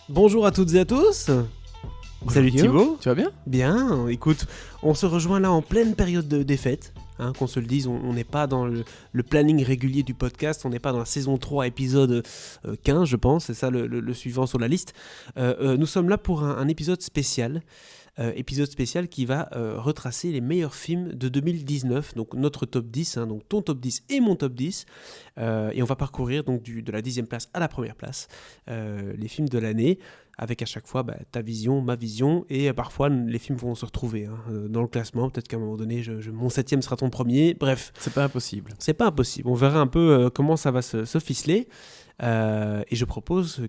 Bonjour à toutes et à tous. Salut Thibaut. Tu vas bien ? Bien, écoute, on se rejoint là en pleine période des fêtes. Qu'on se le dise, on n'est pas dans le planning régulier du podcast, on n'est pas dans la saison 3, épisode 15, je pense, c'est ça le suivant sur la liste. Nous sommes là pour un épisode spécial. Épisode spécial qui va retracer les meilleurs films de 2019, donc notre top 10, donc ton top 10 et mon top 10, et on va parcourir donc de la 10e place à la première place les films de l'année, avec à chaque fois ta vision, ma vision, et parfois les films vont se retrouver dans le classement, peut-être qu'à un moment donné mon 7e sera ton premier, bref. C'est pas impossible. C'est pas impossible, on verra un peu comment ça va se ficeler. Et je propose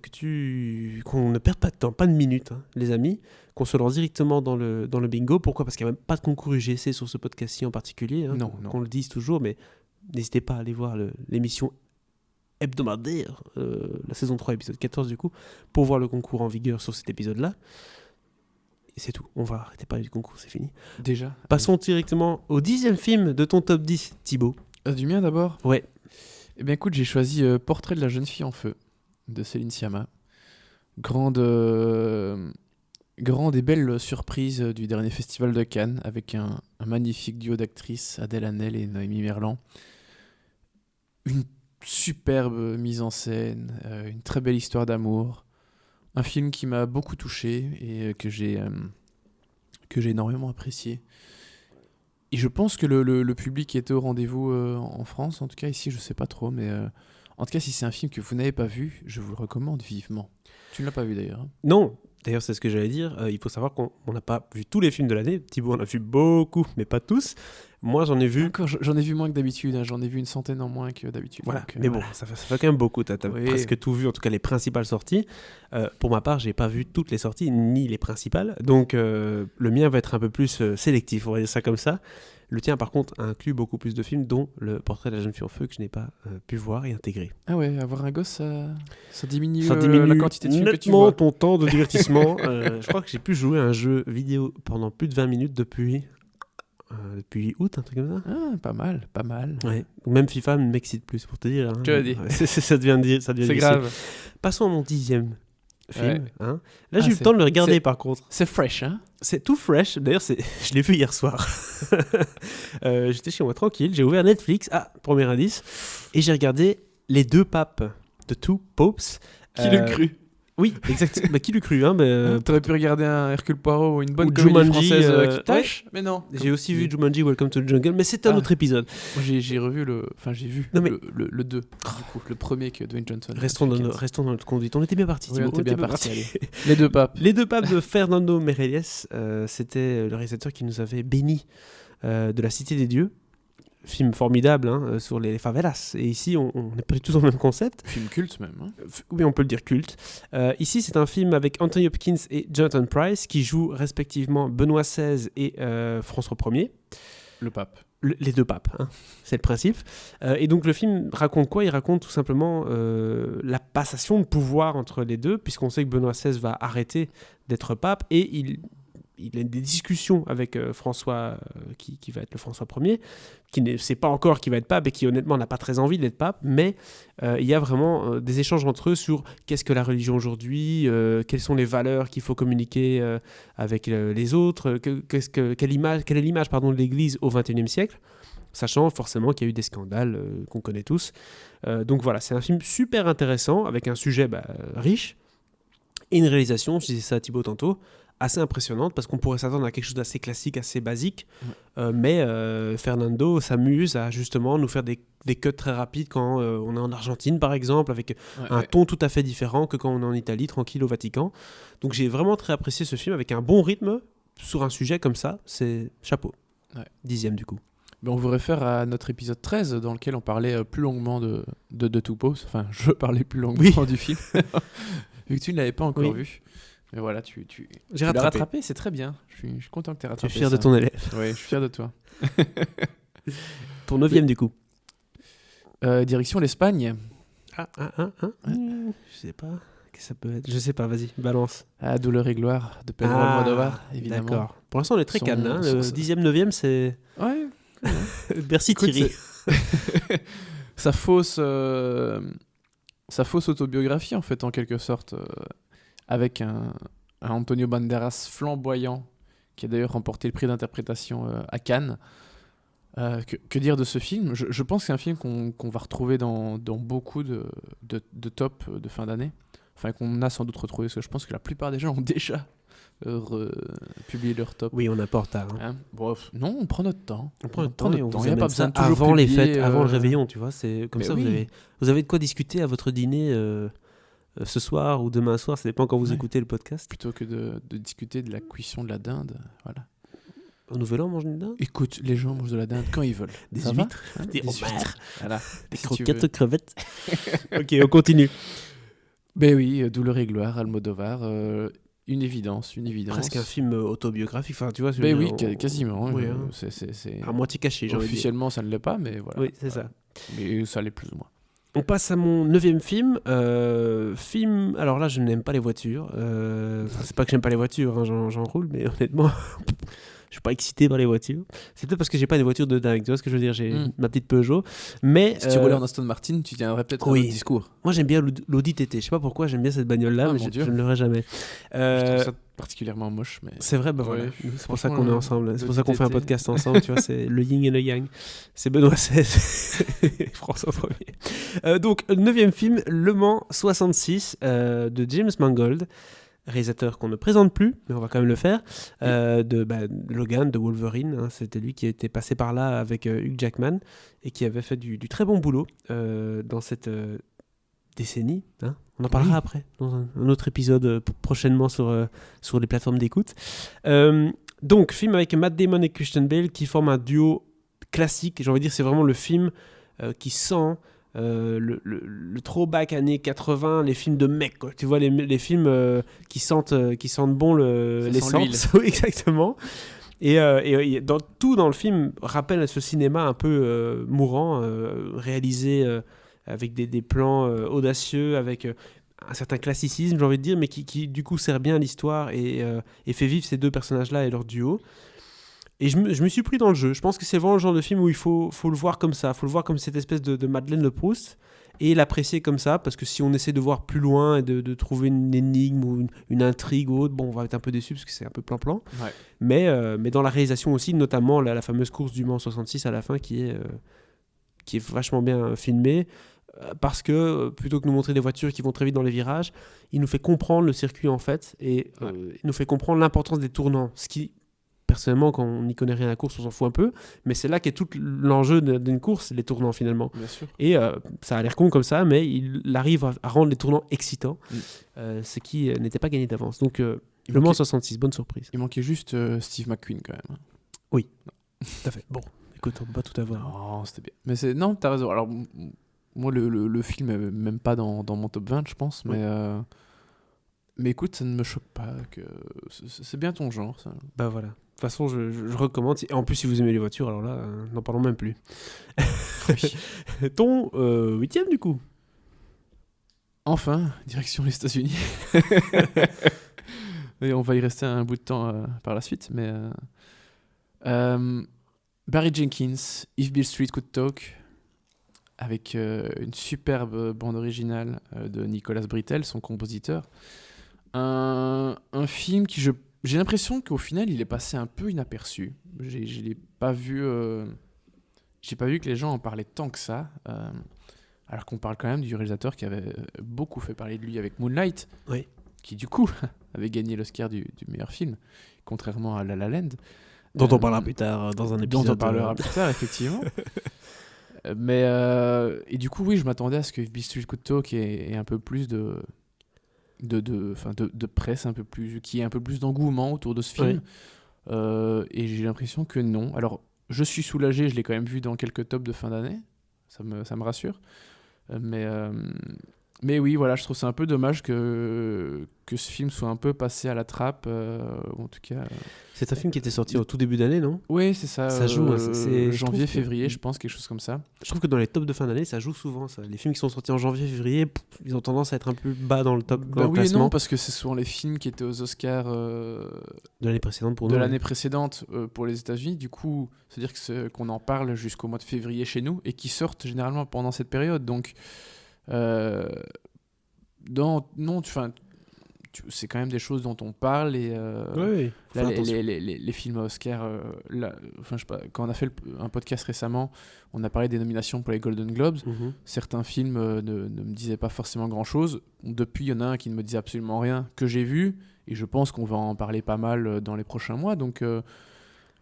qu'on ne perde pas de temps, pas de minutes, les amis, qu'on se lance directement dans le bingo. Pourquoi ? Parce qu'il n'y a même pas de concours UGC sur ce podcast-ci en particulier, non. Qu'on le dise toujours, mais n'hésitez pas à aller voir l'émission hebdomadaire, la saison 3, épisode 14 du coup, pour voir le concours en vigueur sur cet épisode-là. Et c'est tout, on va arrêter de parler du concours, c'est fini. Déjà. Passons directement au 10e film de ton top 10, Thibaut. Du mien d'abord ? Ouais. Eh bien écoute, j'ai choisi Portrait de la jeune fille en feu de Céline Sciamma. Grande et belle surprise du dernier festival de Cannes avec un magnifique duo d'actrices, Adèle Haenel et Noémie Merlan. Une superbe mise en scène, une très belle histoire d'amour. Un film qui m'a beaucoup touché et que j'ai énormément apprécié. Et je pense que le public était au rendez-vous en France, en tout cas ici je sais pas trop, mais en tout cas si c'est un film que vous n'avez pas vu, je vous le recommande vivement. Tu ne l'as pas vu d'ailleurs ? Non, d'ailleurs c'est ce que j'allais dire, il faut savoir qu'on n'a pas vu tous les films de l'année, Thibaut en a vu beaucoup, mais pas tous. Moi j'en ai vu... Encore, j'en ai vu moins que d'habitude, j'en ai vu une centaine en moins que d'habitude. Voilà, donc, mais bon, ça fait quand même beaucoup, t'as oui. presque tout vu, en tout cas les principales sorties. Pour ma part, j'ai pas vu toutes les sorties, ni les principales, donc le mien va être un peu plus sélectif, on va dire ça comme ça. Le tien, par contre, inclut beaucoup plus de films, dont Le Portrait de la jeune fille en feu, que je n'ai pas pu voir et intégrer. Ah ouais, avoir un gosse, ça diminue, la quantité de films que tu nettement vois. ton temps de divertissement. Je crois que j'ai pu jouer à un jeu vidéo pendant plus de 20 minutes depuis août, un truc comme ça. Ah, pas mal. Ouais. Même FIFA ne m'excite plus, pour te dire. Tu as dit. Ça devient C'est difficile. grave. Passons à mon 10e film. Ouais. Là, j'ai eu le temps de le regarder, c'est- par contre. C'est fresh, hein ? C'est tout fresh. D'ailleurs, je l'ai vu hier soir. J'étais chez moi tranquille. J'ai ouvert Netflix. Ah, premier indice. Et j'ai regardé Les Deux Papes. The Two Popes. Qui l'eût cru ? Oui, exactement. Qui l'eût cru, T'aurais pu regarder un Hercule Poirot ou une bonne ou comédie Jumanji, française qui tâche, mais non. J'ai aussi vu Jumanji Welcome to the Jungle, mais c'est un autre épisode. Moi, j'ai revu Non, mais- le 2, du coup, le premier que Dwayne Johnson. Restons dans notre conduite. On était bien partis. Oui, on Thibaut, était bien partis, allez. Les Deux Papes. Les Deux Papes de Fernando Meirelles, c'était le réalisateur qui nous avait béni de La Cité des Dieux. Film formidable sur les favelas. Et ici, on n'est pas du tout dans le même concept. Film culte même. Hein. Oui, on peut le dire culte. Ici, c'est un film avec Anthony Hopkins et Jonathan Pryce qui jouent respectivement Benoît XVI et François Ier. Le pape. Les deux papes, c'est le principe. Et donc le film raconte quoi ? Il raconte tout simplement la passation de pouvoir entre les deux, puisqu'on sait que Benoît XVI va arrêter d'être pape et il a des discussions avec François, qui va être le François Ier, qui ne sait pas encore qui va être pape et qui honnêtement n'a pas très envie d'être pape, mais il y a vraiment des échanges entre eux sur qu'est-ce que la religion aujourd'hui, quelles sont les valeurs qu'il faut communiquer avec les autres, quelle est l'image de l'Église au XXIe siècle, sachant forcément qu'il y a eu des scandales qu'on connaît tous. Donc voilà, c'est un film super intéressant, avec un sujet riche, et une réalisation, je disais ça à Thibaut tantôt, assez impressionnante, parce qu'on pourrait s'attendre à quelque chose d'assez classique, assez basique, mais Fernando s'amuse à justement nous faire des cuts très rapides quand on est en Argentine par exemple, avec un ton tout à fait différent que quand on est en Italie, tranquille au Vatican. Donc j'ai vraiment très apprécié ce film, avec un bon rythme sur un sujet comme ça, c'est chapeau. 10e du coup. Mais on vous réfère à notre épisode 13 dans lequel on parlait plus longuement de Two Popes. Enfin, je parlais plus longuement du film, vu que tu ne l'avais pas encore vu. Mais voilà, tu l'as rattrapé, c'est très bien. Je suis content que tu aies rattrapé. Tu es fier de ton élève. Oui, je suis fier de toi. Ton 9e du coup. Direction l'Espagne. Je sais pas. Qu'est-ce que ça peut être ? Je sais pas, vas-y, balance. Douleur et gloire de Pedro Almodovar, évidemment. D'accord. Pour l'instant, on est très calme. Le 10e, 9e, c'est... Ouais. Merci Thierry. Sa fausse autobiographie, en fait, en quelque sorte. avec un Antonio Banderas flamboyant, qui a d'ailleurs remporté le prix d'interprétation à Cannes. Que dire de ce film ? Je pense que c'est un film qu'on va retrouver dans beaucoup de top de fin d'année. Enfin, qu'on a sans doute retrouvé, parce que je pense que la plupart des gens ont déjà publié leur top. Oui, on est un peu en retard. Hein. Bon, non, on prend notre temps. On prend notre temps et on vous Il n'y a pas amène besoin ça de toujours avant les publier, fêtes, avant le réveillon, tu vois. C'est comme Mais ça, oui. vous avez de quoi discuter à votre dîner ce soir ou demain soir, ça dépend quand vous Ouais. écoutez le podcast. Plutôt que de discuter de la cuisson de la dinde. Voilà. Au Nouvel An, on mange une dinde. Écoute, les gens mangent de la dinde quand ils veulent. Des Ça va huîtres. Des Des huîtres. Voilà. Des Si tu croquettes veux. crevettes. Ok, on continue. Ben oui, Douleur et gloire, Almodovar, une évidence. Presque un film autobiographique. Enfin, tu vois. Ben oui, quasiment. Oui, hein. C'est... À moitié caché, j'ai envie de dire. Officiellement, ça ne l'est pas, mais voilà. Oui, c'est ça. Mais ça l'est plus ou moins. On passe à mon 9e film. Alors là, je n'aime pas les voitures. Enfin, c'est pas que j'aime pas les voitures, hein, j'en roule, mais honnêtement, je suis pas excité par les voitures. C'est peut-être parce que j'ai pas des voitures de dingue. Tu vois ce que je veux dire ? J'ai ma petite Peugeot. Mais Si tu roulais en Aston Martin, tu tiendrais peut-être un oui. autre discours. moi, j'aime bien l'Audi TT. Je sais pas pourquoi, j'aime bien cette bagnole-là, Ah, mais mon je Dieu. ne l'aurai jamais. Je trouve ça particulièrement moche, mais... C'est vrai, bah voilà. Ouais, C'est pour ça franchement, qu'on est ensemble. C'est pour l'Audi ça qu'on fait un TT. podcast ensemble. Tu vois, c'est le yin et le yang. C'est Benoît XVI et François Ier. Donc, 9e film, Le Mans 66 de James Mangold, réalisateur qu'on ne présente plus, mais on va quand même le faire. De Logan, de Wolverine. Hein, c'était lui qui était passé par là avec Hugh Jackman et qui avait fait du très bon boulot dans cette décennie. Hein. On en parlera après, dans un autre épisode prochainement sur les plateformes d'écoute. Donc, film avec Matt Damon et Christian Bale qui forment un duo classique. J'ai envie de dire, c'est vraiment le film qui sent le throwback années 80, les films de mecs, quoi. Tu vois, les films qui sentent bon l'essence. Oui, exactement. Et tout dans le film rappelle ce cinéma un peu mourant, réalisé avec des plans audacieux, avec un certain classicisme, j'ai envie de dire, mais qui du coup sert bien à l'histoire et fait vivre ces deux personnages-là et leur duo. Et je me suis pris dans le jeu. Je pense que c'est vraiment le genre de film où il faut le voir comme ça. Il faut le voir comme cette espèce de Madeleine de Proust et l'apprécier comme ça, parce que si on essaie de voir plus loin et de trouver une énigme ou une intrigue ou autre, bon, on va être un peu déçu parce que c'est un peu plan-plan. Ouais. Mais dans la réalisation aussi, notamment la fameuse course du Mans 66 à la fin qui est vachement bien filmée. Parce que plutôt que nous montrer des voitures qui vont très vite dans les virages, il nous fait comprendre le circuit en fait et il nous fait comprendre l'importance des tournants. Ce qui, personnellement, quand on n'y connaît rien à la course, on s'en fout un peu, mais c'est là qu'est tout l'enjeu d'une course, les tournants finalement. Bien sûr. Et ça a l'air con comme ça, mais il arrive à rendre les tournants excitants, ce qui n'était pas gagné d'avance. Donc Le Mans 66, bonne surprise. Il manquait juste Steve McQueen quand même. Oui, tout à fait. Bon, écoute, on peut pas tout avoir. Non, c'était bien. Mais non, t'as raison. Alors, moi, le film est même pas dans mon top 20, je pense, Oui. mais écoute, ça ne me choque pas. C'est bien ton genre, ça. Bah voilà. De toute façon, je recommande. Et en plus, si vous aimez les voitures, alors là, n'en parlons même plus. Ton 8e, du coup. Enfin, direction les États-Unis. Et on va y rester un bout de temps par la suite, mais... Barry Jenkins, If Beale Street Could Talk, avec une superbe bande originale de Nicolas Britell, son compositeur. Un film qui, j'ai l'impression qu'au final, il est passé un peu inaperçu. Je l'ai pas vu... j'ai pas vu que les gens en parlaient tant que ça, alors qu'on parle quand même du réalisateur qui avait beaucoup fait parler de lui avec Moonlight, Oui. qui du coup avait gagné l'Oscar du meilleur film, contrairement à La La Land. Dont on parlera plus tard dans un épisode. Dont on parlera plus tard, effectivement. Mais et du coup, oui, je m'attendais à ce que If Beale Street Could Talk ait un peu plus de presse, un peu plus, qui ait un peu plus d'engouement autour de ce film. Et j'ai l'impression que non. Alors, je suis soulagé, je l'ai quand même vu dans quelques tops de fin d'année. Ça me rassure. Mais oui, voilà, je trouve ça un peu dommage que ce film soit un peu passé à la trappe. En tout cas... C'est un film qui était sorti au tout début d'année, non ? Oui, c'est ça. Ça joue, c'est janvier, février, je pense, quelque chose comme ça. Je trouve que dans les tops de fin d'année, ça joue souvent. Ça. Les films qui sont sortis en janvier, février, ils ont tendance à être un peu bas dans le top. Dans le Oui classement. et non, parce que c'est souvent les films qui étaient aux Oscars de l'année précédente pour de nous. l'année précédente pour les États-Unis. Du coup, c'est-à-dire qu'on en parle jusqu'au mois de février chez nous et qui sortent généralement pendant cette période. Donc, c'est quand même des choses dont on parle. Et Oui, là, les films à Oscar, je sais pas, quand on a fait un podcast récemment, on a parlé des nominations pour les Golden Globes. Certains films ne me disaient pas forcément grand-chose. Depuis, il y en a un qui ne me disait absolument rien, que j'ai vu, et je pense qu'on va en parler pas mal dans les prochains mois. Donc, mais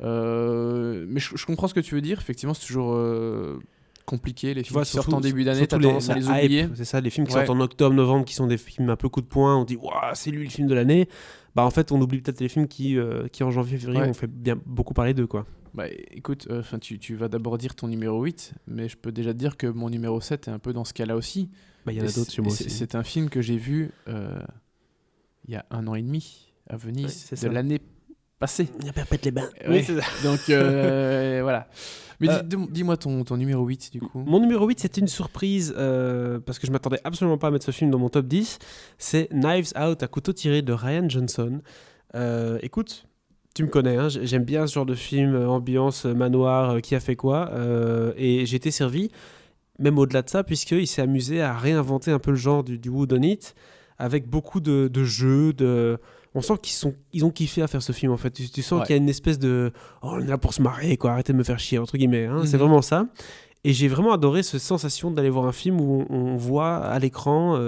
je comprends ce que tu veux dire. Effectivement, c'est toujours compliqué. Les films qui sortent en début d'année, t'as tendance à les oublier. C'est ça, les films qui sortent en octobre, novembre, qui sont des films un peu coup de poing, on dit waouh, c'est lui le film de l'année. Bah en fait, on oublie peut-être les films qui en janvier, février, ont fait bien beaucoup parler d'eux, quoi. Bah écoute, tu vas d'abord dire ton numéro 8, mais je peux déjà te dire que mon numéro 7 est un peu dans ce cas-là aussi. Bah il y en a d'autres chez moi aussi. C'est un film que j'ai vu il y a 1 an et demi à Venise, de l'année passée. Il y a Perpète les Bains. Oui, c'est ça. Donc voilà. Mais dis-moi ton numéro 8 du coup. Mon numéro 8, c'était une surprise parce que je m'attendais absolument pas à mettre ce film dans mon top 10. C'est Knives Out à couteau tiré de Rian Johnson. Écoute, tu me connais, hein, j'aime bien ce genre de film, ambiance, manoir, qui a fait quoi. Et j'ai été servi, même au-delà de ça, puisqu'il s'est amusé à réinventer un peu le genre du whodunit avec beaucoup de jeux, on sent qu'ils ont kiffé à faire ce film en fait. Tu sens qu'il y a une espèce de on est là pour se marrer, quoi, arrêtez de me faire chier entre guillemets, hein. C'est vraiment ça. Et j'ai vraiment adoré cette sensation d'aller voir un film où on voit à l'écran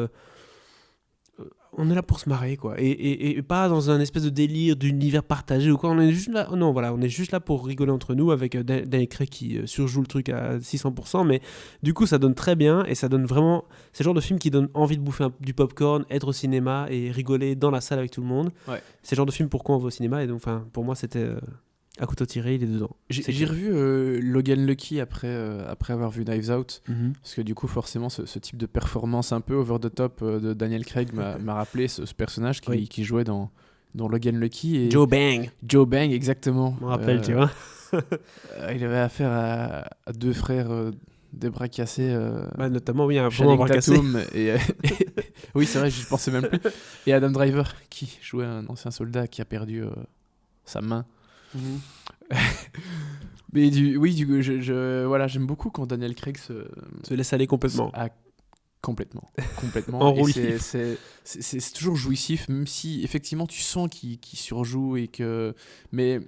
on est là pour se marrer, quoi, et pas dans un espèce de délire d'univers partagé ou quoi. On est juste là, non, voilà, on est juste là pour rigoler entre nous avec Daniel Craig qui surjoue le truc à 600%, mais du coup ça donne très bien et ça donne vraiment, c'est le genre de film qui donne envie de bouffer du popcorn, être au cinéma et rigoler dans la salle avec tout le monde. C'est le genre de film pourquoi on va au cinéma, et donc pour moi c'était à couteau tiré, il est dedans. J'ai revu Logan Lucky après avoir vu Knives Out, parce que du coup forcément ce type de performance un peu over the top de Daniel Craig m'a rappelé ce personnage qui jouait dans Logan Lucky. Et Joe Bang, exactement. Je me rappelle, tu vois. Il avait affaire à deux frères des bras cassés. Notamment, oui, un bras cassé. Oui, c'est vrai, je pensais même plus. Et Adam Driver, qui jouait un ancien soldat qui a perdu sa main. Mais voilà, j'aime beaucoup quand Daniel Craig se laisse aller complètement. Complètement. En roue c'est toujours jouissif, même si effectivement tu sens qu'il surjoue et que. Mais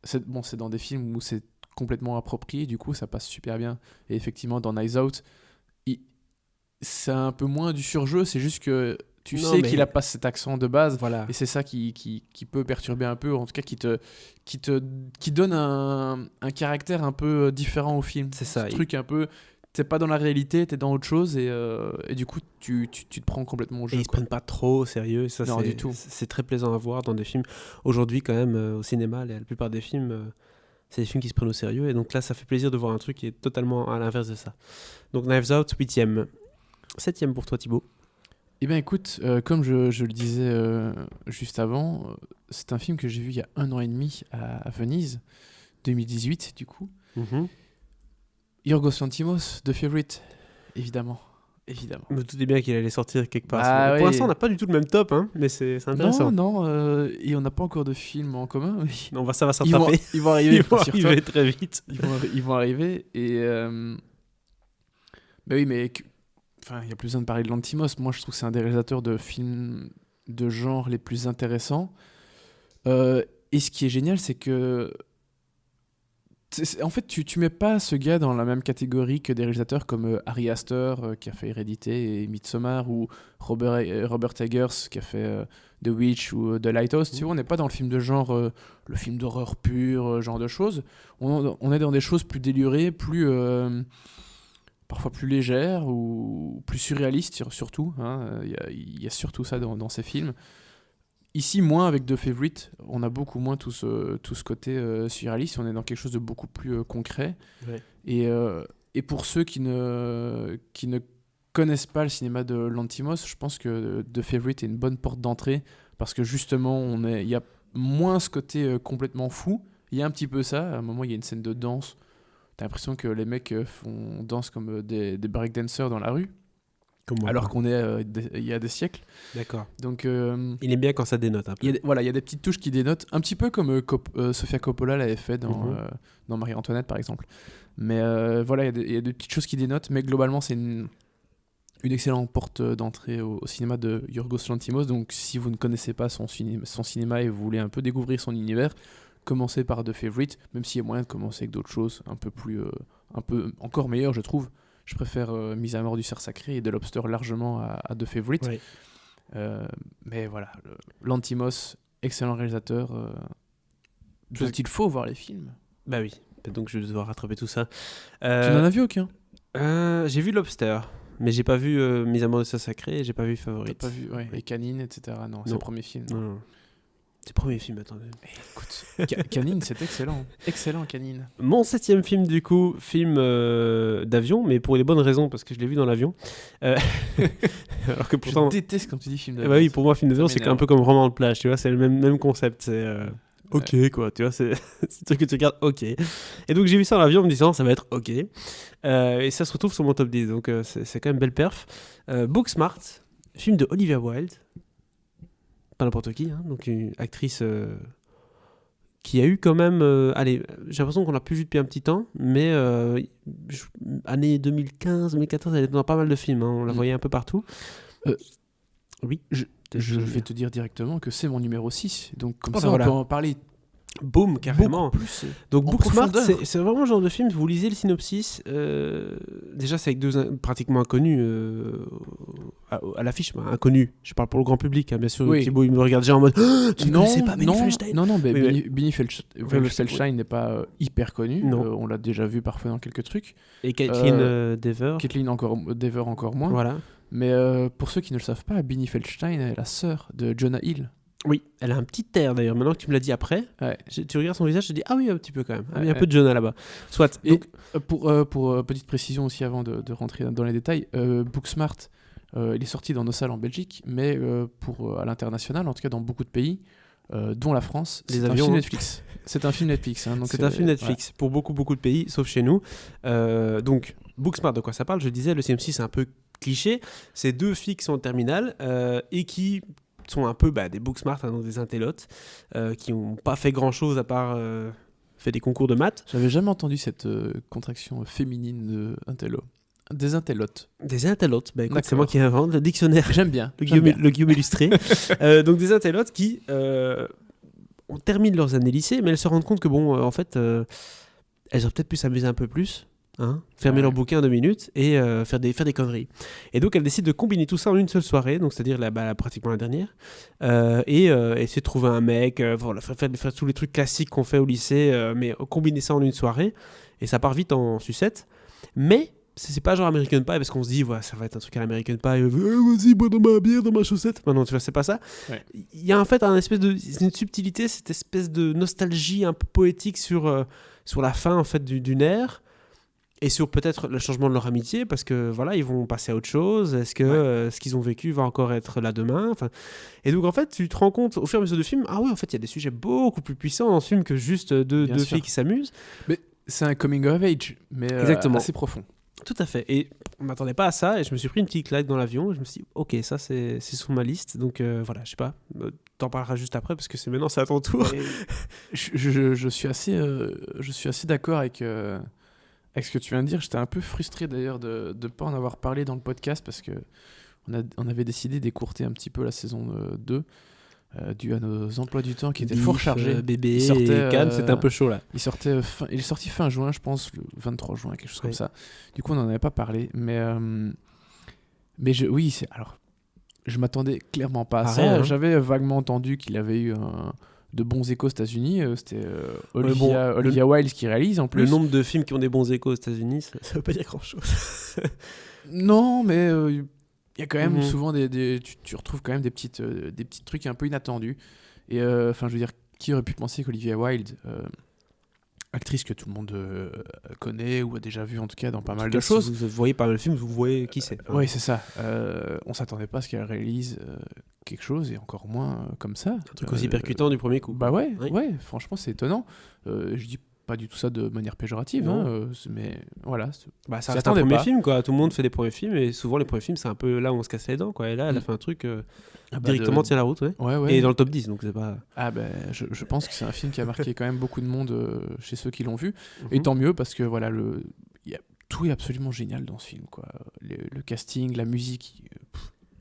c'est dans des films où c'est complètement approprié, du coup ça passe super bien. Et effectivement dans Knives Out, c'est un peu moins du surjeu, c'est juste que tu sais qu'il a pas cet accent de base, voilà. Et c'est ça qui peut perturber un peu, en tout cas qui donne un caractère un peu différent au film. C'est ça. Ce truc un peu, t'es pas dans la réalité, t'es dans autre chose, et du coup tu te prends complètement au jeu. Et ils se prennent pas trop au sérieux, et ça non, du tout. C'est très plaisant à voir dans des films. Aujourd'hui quand même, au cinéma, la plupart des films, c'est des films qui se prennent au sérieux, et donc là ça fait plaisir de voir un truc qui est totalement à l'inverse de ça. Donc Knives Out, 8ème. 7ème pour toi, Thibaut. Eh bien écoute, comme je le disais juste avant, c'est un film que j'ai vu il y a 1 an et demi à Venise, 2018 du coup. Yorgos Lanthimos, The Favourite, évidemment. Je me doutais bien qu'il allait sortir quelque part. Pour l'instant, on n'a pas du tout le même top, hein, mais c'est intéressant. Non, et on n'a pas encore de film en commun. Non, ça va s'attraper. Ils vont arriver, très vite. Ils vont arriver, et... oui, mais... Enfin, il n'y a plus besoin de parler de Lanthimos. Moi, je trouve que c'est un des réalisateurs de films de genre les plus intéressants. Et ce qui est génial, c'est que... En fait, tu mets pas ce gars dans la même catégorie que des réalisateurs comme Ari Aster, qui a fait Hérédité et Midsommar, ou Robert Eggers, qui a fait The Witch ou The Lighthouse. Tu vois, on n'est pas dans le film de genre, le film d'horreur pur, genre de choses. On est dans des choses plus délurées, plus... parfois plus légère ou plus surréaliste surtout, hein. Il y a surtout ça dans ces films. Ici, moins avec The Favourite, on a beaucoup moins tout ce côté surréaliste, on est dans quelque chose de beaucoup plus concret. Ouais. Et pour ceux qui ne connaissent pas le cinéma de Lanthimos, je pense que The Favourite est une bonne porte d'entrée, parce que justement, il y a moins ce côté complètement fou. Il y a un petit peu ça, à un moment il y a une scène de danse. T'as l'impression que les mecs dansent comme des breakdancers dans la rue, alors qu'on est il y a des siècles. D'accord. Donc, il aime bien quand ça dénote un peu. Il y a des petites touches qui dénotent, un petit peu comme Sofia Coppola l'avait fait dans Marie-Antoinette, par exemple. Mais voilà, il y a des petites choses qui dénotent, mais globalement, c'est une une excellente porte d'entrée au cinéma de Yorgos Lanthimos. Donc si vous ne connaissez pas son cinéma et vous voulez un peu découvrir son univers, commencez par The Favourite, même s'il y a moyen de commencer avec d'autres choses un peu encore meilleures, je trouve. Je préfère Mise à mort du cerf sacré et The Lobster largement à The Favourite. Ouais. Mais voilà, Lanthimos, excellent réalisateur, dont il faut voir les films. Bah oui, donc je vais devoir rattraper tout ça. Tu n'en as vu aucun? J'ai vu Lobster, mais j'ai pas vu Mise à mort de cerf sacré et j'ai pas vu Favorite. T'as pas vu, ouais. Et Canine, etc. Non, c'est le premier film. Non. C'est le premier film, attendez. Écoute, Canine, c'est excellent. Excellent, Canine. Mon 7e film, du coup, film d'avion, mais pour les bonnes raisons, parce que je l'ai vu dans l'avion. Alors que pourtant... Je déteste quand tu dis film d'avion. Bah oui, pour moi, film d'avion, c'est un peu comme roman de plage, tu vois, c'est le même concept. C'est ok, quoi, tu vois, c'est le truc que tu regardes, ok. Et donc, j'ai vu ça en avion en me disant, ça va être ok. Et ça se retrouve sur mon top 10, donc c'est quand même belle perf. Booksmart, film de Olivia Wilde. Pas n'importe qui, hein, donc une actrice qui a eu quand même... allez, j'ai l'impression qu'on l'a plus vue depuis un petit temps, mais année 2015, 2014, elle était dans pas mal de films, hein, on la voyait un peu partout. Oui. Je vais te dire directement que c'est mon numéro 6, donc comme ça voilà. on peut en parler. Boum, carrément. Plus, donc Booksmart, c'est vraiment le genre de film, vous lisez le synopsis, déjà c'est avec deux pratiquement inconnus à l'affiche, inconnus, je parle pour le grand public, hein, bien sûr, oui. Thibaut il me regarde déjà en mode tu ne connaissais pas Benny Feldstein? Non, Benny Feldstein n'est pas hyper connu, on l'a déjà vu parfois dans quelques trucs. Et Caitlin Dever. Caitlin Dever encore moins. Voilà. Mais pour ceux qui ne le savent pas, Benny Feldstein est la sœur de Jonah Hill. Oui, elle a un petit air d'ailleurs. Maintenant que tu me l'as dit après, tu regardes son visage, tu te dis ah oui, un petit peu quand même. Il y a un peu de Jonah là-bas. Soit. Et donc... pour petite précision aussi avant de rentrer dans les détails, Booksmart, il est sorti dans nos salles en Belgique, mais à l'international, en tout cas dans beaucoup de pays, dont la France, c'est un film Netflix. C'est un film Netflix. Hein, donc c'est un film Netflix pour beaucoup de pays, sauf chez nous. Donc Booksmart, de quoi ça parle? Je disais, le CM6 c'est un peu cliché. C'est deux filles qui sont en terminale et qui sont un peu des booksmart, hein, donc des intellotes, qui n'ont pas fait grand-chose à part fait des concours de maths. J'avais jamais entendu cette contraction féminine de intello. Des intellotes. Des intellotes, écoute, c'est moi qui invente le dictionnaire. J'aime bien. Le Guillaume illustré. Donc des intellotes qui terminent leurs années lycée, mais elles se rendent compte que en fait, elles auraient peut-être pu s'amuser un peu plus. Hein, fermer leur bouquin en 2 minutes et faire des conneries. Et donc elle décide de combiner tout ça en une seule soirée, donc c'est-à-dire pratiquement la dernière, et essayer de trouver un mec, faire tous les trucs classiques qu'on fait au lycée, mais combiner ça en une soirée, et ça part vite en sucette. Mais c'est pas genre American Pie, parce qu'on se dit ça va être un truc à l'American Pie, vas-y, bois dans ma bière, dans ma chaussette. Non, tu vois, c'est pas ça. Il y a en fait c'est une subtilité, cette espèce de nostalgie un peu poétique sur la fin en fait d'une ère. Et sur peut-être le changement de leur amitié, parce que voilà, ils vont passer à autre chose. Est-ce que ce qu'ils ont vécu va encore être là demain? Et donc en fait, tu te rends compte au fur et à mesure du film, en fait, il y a des sujets beaucoup plus puissants dans ce film que juste deux filles qui s'amusent. Mais c'est un coming of age, mais assez profond. Tout à fait. Et on m'attendait pas à ça, et je me suis pris une petite claque dans l'avion, et je me suis dit, ok, ça c'est sur ma liste, donc voilà, je sais pas, t'en parleras juste après, parce que maintenant c'est à ton tour. Je suis assez d'accord avec ce que tu viens de dire. J'étais un peu frustré d'ailleurs de ne pas en avoir parlé dans le podcast, parce que on avait décidé d'écourter un petit peu la saison 2 dû à nos emplois du temps qui étaient fort chargés. Bébé et Cannes, c'était un peu chaud là. Il est sorti fin juin, je pense, le 23 juin, quelque chose comme ça. Du coup, on n'en avait pas parlé, mais alors, je m'attendais clairement pas à ça. Hein. J'avais vaguement entendu qu'il avait eu de bons échos aux États-Unis. C'était Olivia Wilde qui réalise en plus. Le nombre de films qui ont des bons échos aux États-Unis, ça veut pas dire grand-chose. Non, mais il y a quand même souvent tu retrouves quand même des petits trucs un peu inattendus. Et je veux dire, qui aurait pu penser qu'Olivia Wilde, actrice que tout le monde connaît ou a déjà vu en tout cas dans pas mal de choses. Si vous voyez pas mal de films, vous voyez qui c'est. Oui, c'est ça. On s'attendait pas à ce qu'elle réalise quelque chose, et encore moins comme ça. Un truc aussi percutant du premier coup. Bah ouais, franchement c'est étonnant. Je dis pas du tout ça de manière péjorative, mais voilà. Ça reste un premier film, quoi. Tout le monde fait des premiers films, et souvent les premiers films c'est un peu là où on se casse les dents, quoi. Et là elle a fait un truc directement tient la route, et dans le top 10, donc c'est pas... je pense que c'est un film qui a marqué quand même beaucoup de monde chez ceux qui l'ont vu, et tant mieux, parce que voilà, tout est absolument génial dans ce film, quoi. le casting, la musique,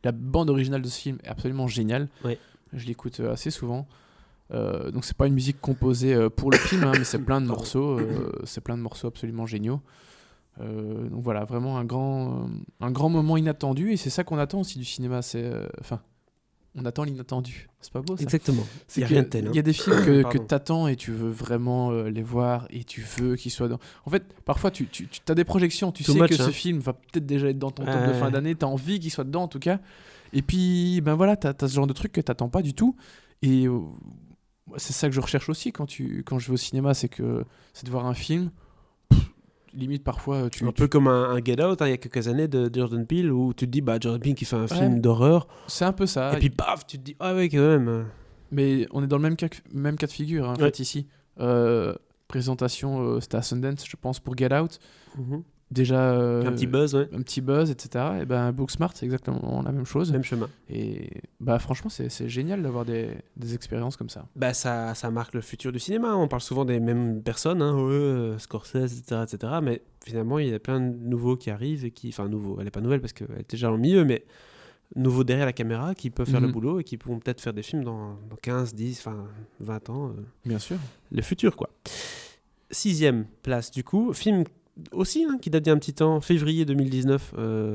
la bande originale de ce film est absolument géniale. Ouais. Je l'écoute assez souvent. Donc c'est pas une musique composée pour le film, hein, mais c'est plein de morceaux, absolument géniaux. Donc voilà, vraiment un grand moment inattendu, et c'est ça qu'on attend aussi du cinéma. On attend l'inattendu. C'est pas beau ça? Exactement. C'est Il y a que rien de tel. Hein. il y a des films que Pardon. t'attends et tu veux vraiment les voir, et tu veux qu'ils soient dans. En fait, parfois tu as des projections, tu Too sais much, que hein. ce film va peut-être déjà être dans ton top de fin d'année, t'as envie qu'il soit dedans en tout cas. Et puis ben voilà, t'as ce genre de truc que t'attends pas du tout. Et c'est ça que je recherche aussi quand je vais au cinéma, c'est de voir un film. Limite parfois Un peu comme un Get Out, hein, il y a quelques années de Jordan Peele, où tu te dis, bah, Jordan Peele qui fait un film d'horreur, c'est un peu ça. et puis paf, tu te dis, ah ouais, quand même. Mais on est dans le même cas de figure, hein, en fait, ici. Présentation, c'était à Sundance, je pense, pour Get Out. Mhm. Déjà, Un petit buzz, ouais. un petit buzz, etc. Et ben Booksmart, c'est exactement la même chose. Même chemin. Et bah franchement, c'est génial d'avoir des expériences comme ça. Bah, ça marque le futur du cinéma. On parle souvent des mêmes personnes, hein, Scorsese, etc. Mais finalement, il y a plein de nouveaux qui arrivent et qui. Enfin, nouveaux. Elle n'est pas nouvelle parce qu'elle était déjà dans le milieu, mais nouveaux derrière la caméra qui peuvent faire le boulot et qui pourront peut-être faire des films dans 15, 10, 20 ans. Bien sûr. Le futur, quoi. 6e place, du coup. Film aussi, hein, qui date d'il y a un petit temps, février 2019,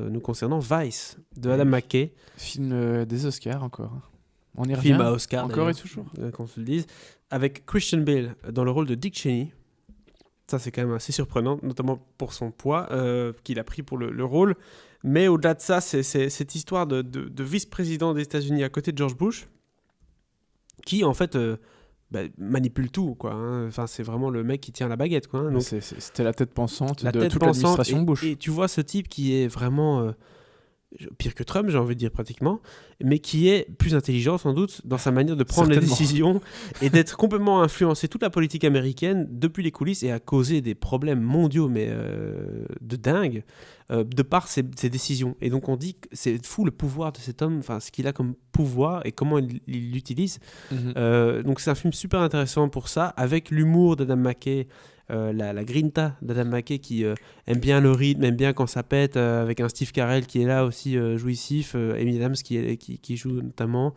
nous concernant, Vice, de Adam McKay. Film des Oscars, encore. On y revient. Film à Oscar, encore et d'ailleurs, toujours. qu'on se le dise. Avec Christian Bale dans le rôle de Dick Cheney. Ça, c'est quand même assez surprenant, notamment pour son poids qu'il a pris pour le rôle. Mais au-delà de ça, c'est cette histoire de vice-président des États-Unis à côté de George Bush, qui, en fait... manipule tout, quoi. Hein. Enfin, c'est vraiment le mec qui tient la baguette, quoi. Hein. Donc, c'était la tête pensante de toute pensante, l'administration Bush. et tu vois ce type qui est vraiment pire que Trump, j'ai envie de dire pratiquement, mais qui est plus intelligent sans doute dans sa manière de prendre les décisions et d'être complètement influencé toute la politique américaine depuis les coulisses et à causer des problèmes mondiaux, mais de dingue, de par ses décisions. Et donc on dit que c'est fou le pouvoir de cet homme, enfin ce qu'il a comme pouvoir et comment il l'utilise. Donc c'est un film super intéressant pour ça, avec l'humour d'Adam McKay, la grinta d'Adam McKay qui aime bien le rythme, aime bien quand ça pète, avec un Steve Carell qui est là aussi jouissif, Amy Adams qui joue notamment,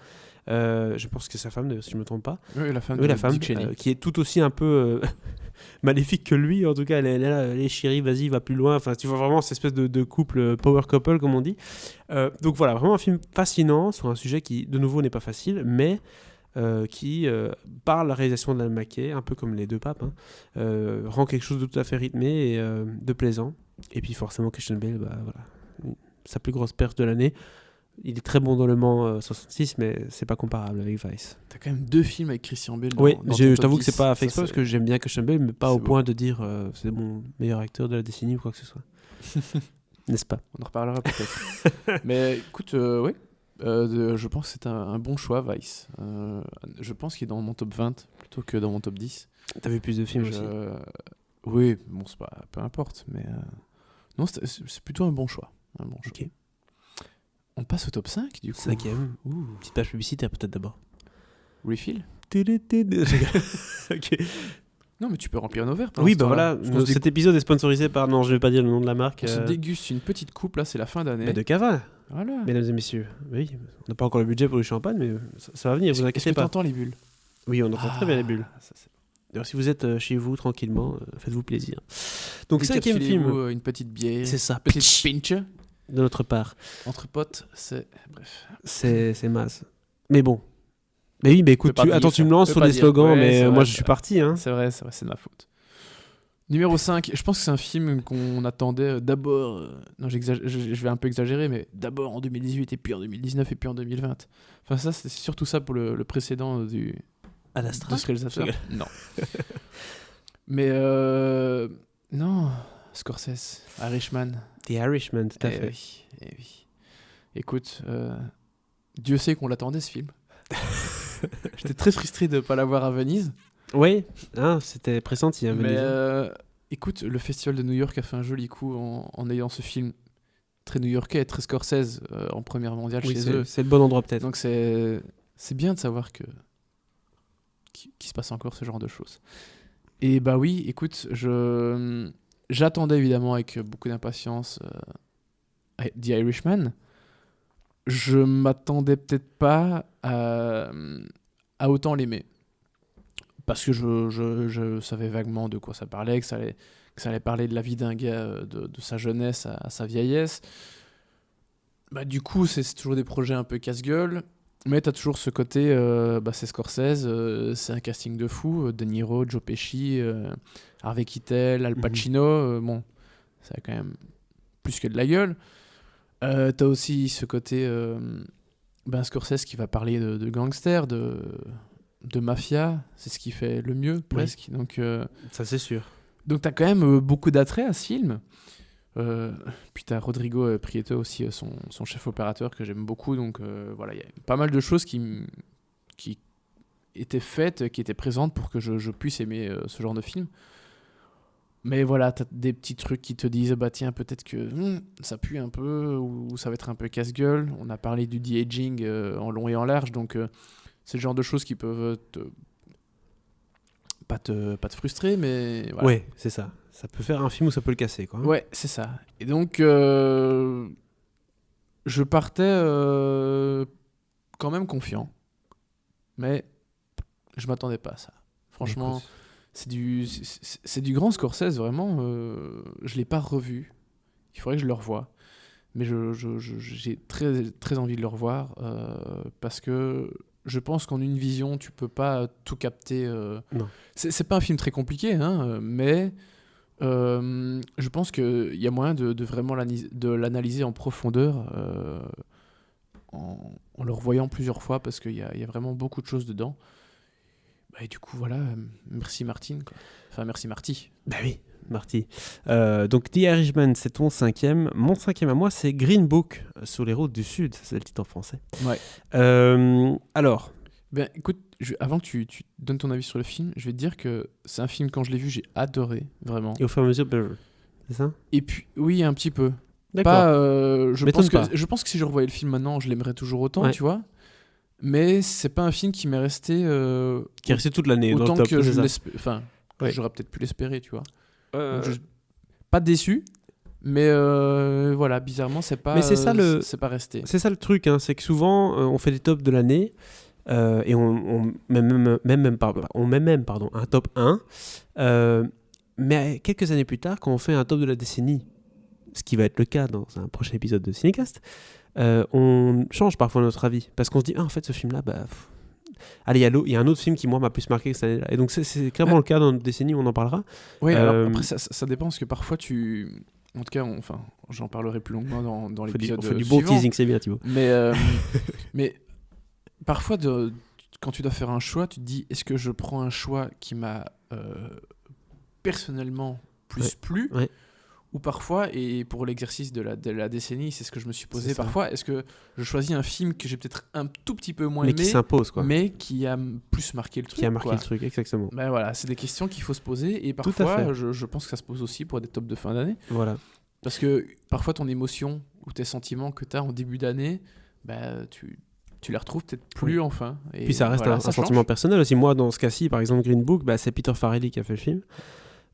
je pense que c'est sa femme si je ne me trompe pas. Oui, la femme, qui est tout aussi un peu maléfique que lui, en tout cas elle est là, allez chérie, vas-y, va plus loin, enfin tu vois vraiment cette espèce de couple, power couple comme on dit. Donc voilà, vraiment un film fascinant sur un sujet qui de nouveau n'est pas facile, mais qui, par la réalisation de Adam McKay, un peu comme les deux papes, hein, rend quelque chose de tout à fait rythmé et de plaisant. Et puis forcément Christian Bale, bah, voilà, sa plus grosse perf de l'année. Il est très bon dans Le Mans 66, mais c'est pas comparable avec Vice. T'as quand même 2 films avec Christian Bale. Oui, dans je ton t'avoue top que c'est 10. pas fait exprès parce que j'aime bien Christian Bale, mais pas au beau. point de dire c'est mon meilleur acteur de la décennie ou quoi que ce soit. N'est-ce pas? On en reparlera peut-être. Mais écoute, oui. Je pense que c'est un bon choix, Vice. Je pense qu'il est dans mon top 20 plutôt que dans mon top 10. T'as vu plus de films aussi? Oui, bon, c'est pas... peu importe. Mais non, c'est plutôt un bon choix. Ok. On passe au top 5, du coup. 5e. Petite page publicitaire peut-être d'abord. Refill. Ok. Non, mais tu peux remplir nos verres. Oui, bah voilà, cet épisode est sponsorisé par... Non, je vais pas dire le nom de la marque. On se déguste une petite coupe, là, c'est la fin d'année. De Cava. Voilà. Mesdames et messieurs, oui, on n'a pas encore le budget pour le champagne, mais ça va venir, vous inquiétez pas. Est-ce que t'entends les bulles? Oui, on entend très bien les bulles. D'ailleurs, si vous êtes chez vous tranquillement, faites-vous plaisir. Donc, 5e film. Une petite bière. C'est ça. Petite pinch. De notre part. Entre potes, c'est... Bref. C'est masse. Mais bon. Mais oui, mais écoute, tu me lances sur les slogans, ouais, mais vrai, moi je suis parti. Hein. C'est vrai, c'est de ma faute. Numéro 5, je pense que c'est un film qu'on attendait d'abord, non je vais un peu exagérer, mais d'abord en 2018 et puis en 2019 et puis en 2020. Enfin ça, c'est surtout ça pour le précédent de ce réalisateur. Non. Mais non, Scorsese, Irishman. The Irishman, tout à fait. Oui. Écoute, Dieu sait qu'on l'attendait ce film. J'étais très frustré de ne pas l'avoir à Venise. Oui, hein, c'était pressenti. Hein, mais écoute, le Festival de New York a fait un joli coup en ayant ce film très new-yorkais, très Scorsese en première mondiale chez eux. C'est le bon endroit peut-être. Donc c'est bien de savoir qu'il se passe encore ce genre de choses. Et bah oui, écoute, j'attendais évidemment avec beaucoup d'impatience The Irishman, je m'attendais peut-être pas à autant l'aimer. Parce que je savais vaguement de quoi ça parlait, que ça allait parler de la vie d'un gars, de sa jeunesse à sa vieillesse. Bah, du coup, c'est toujours des projets un peu casse-gueule, mais t'as toujours ce côté, c'est Scorsese, c'est un casting de fou, De Niro, Joe Pesci, Harvey Keitel, Al Pacino, bon, ça a quand même plus que de la gueule. T'as aussi ce côté, Scorsese qui va parler de gangsters, de mafia, c'est ce qui fait le mieux presque. Oui. Donc, ça c'est sûr. Donc t'as quand même beaucoup d'attrait à ce film. Puis t'as Rodrigo Prieto aussi, son chef opérateur que j'aime beaucoup. Donc voilà, il y a pas mal de choses qui étaient faites, qui étaient présentes pour que je puisse aimer ce genre de film. Mais voilà, t'as des petits trucs qui te disent bah tiens, peut-être que ça pue un peu ou ça va être un peu casse-gueule. On a parlé du de-aging en long et en large, donc c'est le genre de choses qui peuvent pas te frustrer, mais voilà. Ouais, c'est ça. Ça peut faire un film ou ça peut le casser, quoi. Ouais, c'est ça. Et donc, je partais quand même confiant, mais je m'attendais pas à ça. Franchement, Écoute. c'est du grand Scorsese, vraiment. Je l'ai pas revu. Il faudrait que je le revoie. Mais j'ai très, très envie de le revoir parce que je pense qu'en une vision, tu peux pas tout capter. Non. C'est pas un film très compliqué, hein, mais je pense qu'il y a moyen de vraiment l'analyser en profondeur en le revoyant plusieurs fois parce qu'il y a vraiment beaucoup de choses dedans. Et du coup, voilà, merci Martine, quoi. Enfin, merci Marty. Bah oui, Marty. Donc, The Irishman, c'est ton 5e. Mon 5e à moi, c'est Green Book, sur les routes du Sud. C'est le titre en français. Ouais. Alors. Ben, écoute, avant que tu donnes ton avis sur le film, je vais te dire que c'est un film, quand je l'ai vu, j'ai adoré, vraiment. Et au fur et à mesure, c'est ça ? Et puis, oui, un petit peu. D'accord. Pas, je pense que si je revoyais le film maintenant, je l'aimerais toujours autant, ouais. tu vois. Mais c'est pas un film qui m'est resté. Qui est resté toute l'année. Autant dans le top, que je l'espère. Enfin, ouais. J'aurais peut-être pu l'espérer, tu vois. Pas déçu, mais voilà, bizarrement, c'est pas. Mais c'est ça c'est pas resté. C'est ça le truc, hein, c'est que souvent, on fait des tops de l'année. Et on met même un top 1. Mais quelques années plus tard, quand on fait un top de la décennie, ce qui va être le cas dans un prochain épisode de Cinécast, on change parfois notre avis. Parce qu'on se dit, en fait, ce film-là, allez, il y a un autre film qui, moi, m'a plus marqué que cette année-là. Et donc, c'est clairement le cas dans notre décennie, on en parlera. Oui, alors après, ça dépend, parce que parfois, en tout cas, j'en parlerai plus longuement dans l'épisode suivant. On fait du bon teasing, c'est bien, Thibaut. Mais parfois, quand tu dois faire un choix, tu te dis, est-ce que je prends un choix qui m'a personnellement plus plu ou parfois, et pour l'exercice de la décennie, c'est ce que je me suis posé parfois, est-ce que je choisis un film que j'ai peut-être un tout petit peu moins aimé, qui s'impose, quoi. Mais qui a plus marqué le truc. Qui a marqué le truc, exactement. Ben voilà, c'est des questions qu'il faut se poser, et parfois, je pense que ça se pose aussi pour des tops de fin d'année. Voilà. Parce que parfois, ton émotion ou tes sentiments que tu as en début d'année, tu les retrouves peut-être plus enfin. Et puis ça reste un sentiment personnel aussi. Moi, dans ce cas-ci, par exemple, Green Book, c'est Peter Farrelly qui a fait le film.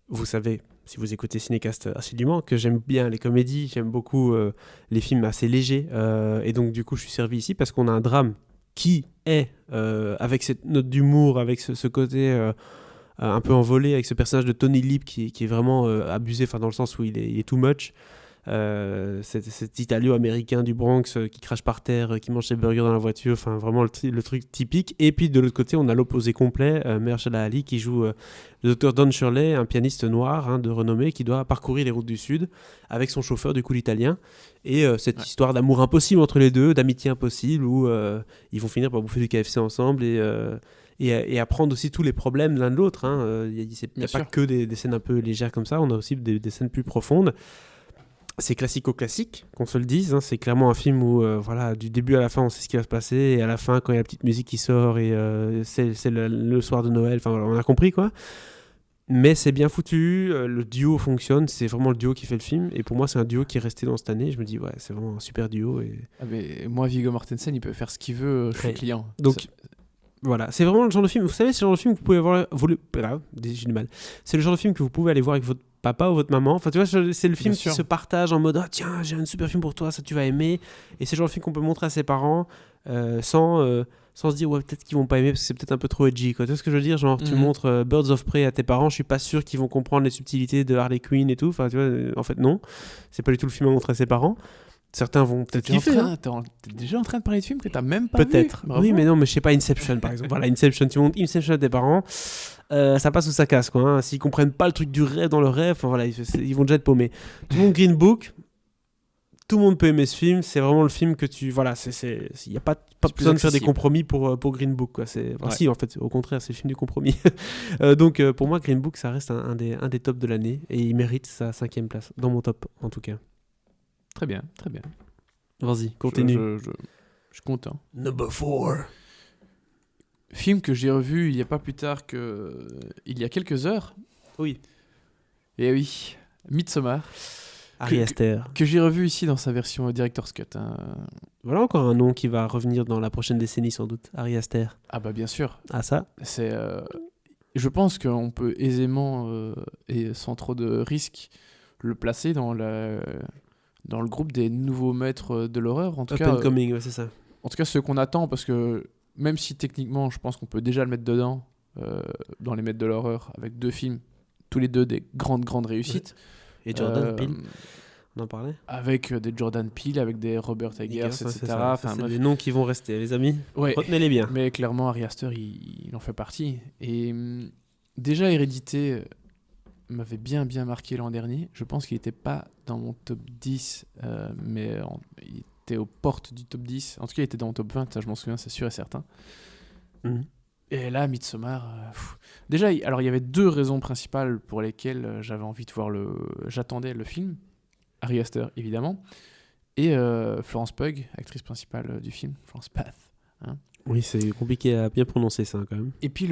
Vous savez, si vous écoutez Cinécast assidûment, que j'aime bien les comédies, j'aime beaucoup les films assez légers. Et donc, du coup, je suis servi ici parce qu'on a un drame qui est, avec cette note d'humour, avec ce côté un peu envolé, avec ce personnage de Tony Lip qui est vraiment abusé, dans le sens où il est too much. Cet Italo-américain du Bronx qui crache par terre, qui mange ses burgers dans la voiture, vraiment le truc typique. Et puis de l'autre côté, on a l'opposé complet, Mahershala Ali qui joue le docteur Don Shirley, un pianiste noir de renommée qui doit parcourir les routes du Sud avec son chauffeur, du coup l'italien. Et cette histoire d'amour impossible entre les deux, d'amitié impossible, où ils vont finir par bouffer du KFC ensemble et apprendre aussi tous les problèmes l'un de l'autre. Il n'y a pas que des scènes un peu légères comme ça, on a aussi des scènes plus profondes. C'est classico-classique, qu'on se le dise. C'est clairement un film où, du début à la fin, on sait ce qui va se passer. Et à la fin, quand il y a la petite musique qui sort, et c'est le soir de Noël, on a compris, quoi. Mais c'est bien foutu, le duo fonctionne, c'est vraiment le duo qui fait le film. Et pour moi, c'est un duo qui est resté dans cette année. Je me dis, c'est vraiment un super duo. Mais moi, Viggo Mortensen, il peut faire ce qu'il veut, je suis client. Donc, Voilà, c'est vraiment le genre de film, vous savez, c'est le genre de film que vous pouvez voir, j'ai du mal. C'est le genre de film que vous pouvez aller voir avec votre papa ou votre maman. Enfin, tu vois, c'est le film Bien qui sûr. se partage en mode ah, tiens, j'ai un super film pour toi, ça tu vas aimer. Et c'est le genre de film qu'on peut montrer à ses parents sans se dire ouais, peut-être qu'ils vont pas aimer parce que c'est peut-être un peu trop edgy. Quoi. Tu vois ce que je veux dire? Genre, tu montres Birds of Prey à tes parents, je suis pas sûr qu'ils vont comprendre les subtilités de Harley Quinn et tout. Enfin, tu vois, en fait, non. C'est pas du tout le film à montrer à ses parents. Certains vont peut-être kiffer. T'es déjà en train de parler de films que t'as même pas vu. Peut-être. Bravo. Oui, mais non, mais je sais pas, Inception par exemple. Voilà, Inception, tu montes Inception à tes parents, ça passe ou ça casse, quoi. Hein. S'ils comprennent pas le truc du rêve dans le rêve, enfin, voilà, ils vont déjà être paumés. Tout le monde Green Book, tout le monde peut aimer ce film, c'est vraiment le film que tu. Voilà, il n'y a pas besoin de faire des compromis pour Green Book, quoi. Si, en fait, au contraire, c'est le film du compromis. Donc, pour moi, Green Book, ça reste un des tops de l'année et il mérite sa 5e place, dans mon top en tout cas. Très bien, très bien. Vas-y, continue. Je suis content. Number 4. Film que j'ai revu il y a pas plus tard que il y a quelques heures. Oui. Et oui, Midsommar. Ari Aster. Que j'ai revu ici dans sa version Director's Cut. Hein. Voilà encore un nom qui va revenir dans la prochaine décennie sans doute. Ari Aster. Ah bah bien sûr. Ah ça. C'est. Je pense qu'on peut aisément et sans trop de risques le placer dans le groupe des nouveaux maîtres de l'horreur. En tout cas, coming, ouais, c'est ça. En tout cas, ceux qu'on attend, parce que même si techniquement, je pense qu'on peut déjà le mettre dedans, dans les maîtres de l'horreur, avec 2 films, tous les 2 des grandes réussites. Ouais. Et Jordan Peele, on en parlait. Avec des Jordan Peele, avec des Robert Eggers, etc. C'est des noms qui vont rester, les amis. Ouais. Retenez-les bien. Mais clairement, Ari Aster, il en fait partie. Et déjà, Hérédité m'avait bien marqué l'an dernier. Je pense qu'il n'était pas dans mon top 10, mais il était aux portes du top 10. En tout cas, il était dans mon top 20, ça je m'en souviens, c'est sûr et certain. Et là, Midsommar... Déjà, alors il y avait 2 raisons principales pour lesquelles j'avais envie de voir j'attendais le film. Ari Aster, évidemment. Et Florence Pugh, actrice principale du film. Florence Pugh. Hein. Oui, c'est compliqué à bien prononcer ça, quand même. Et puis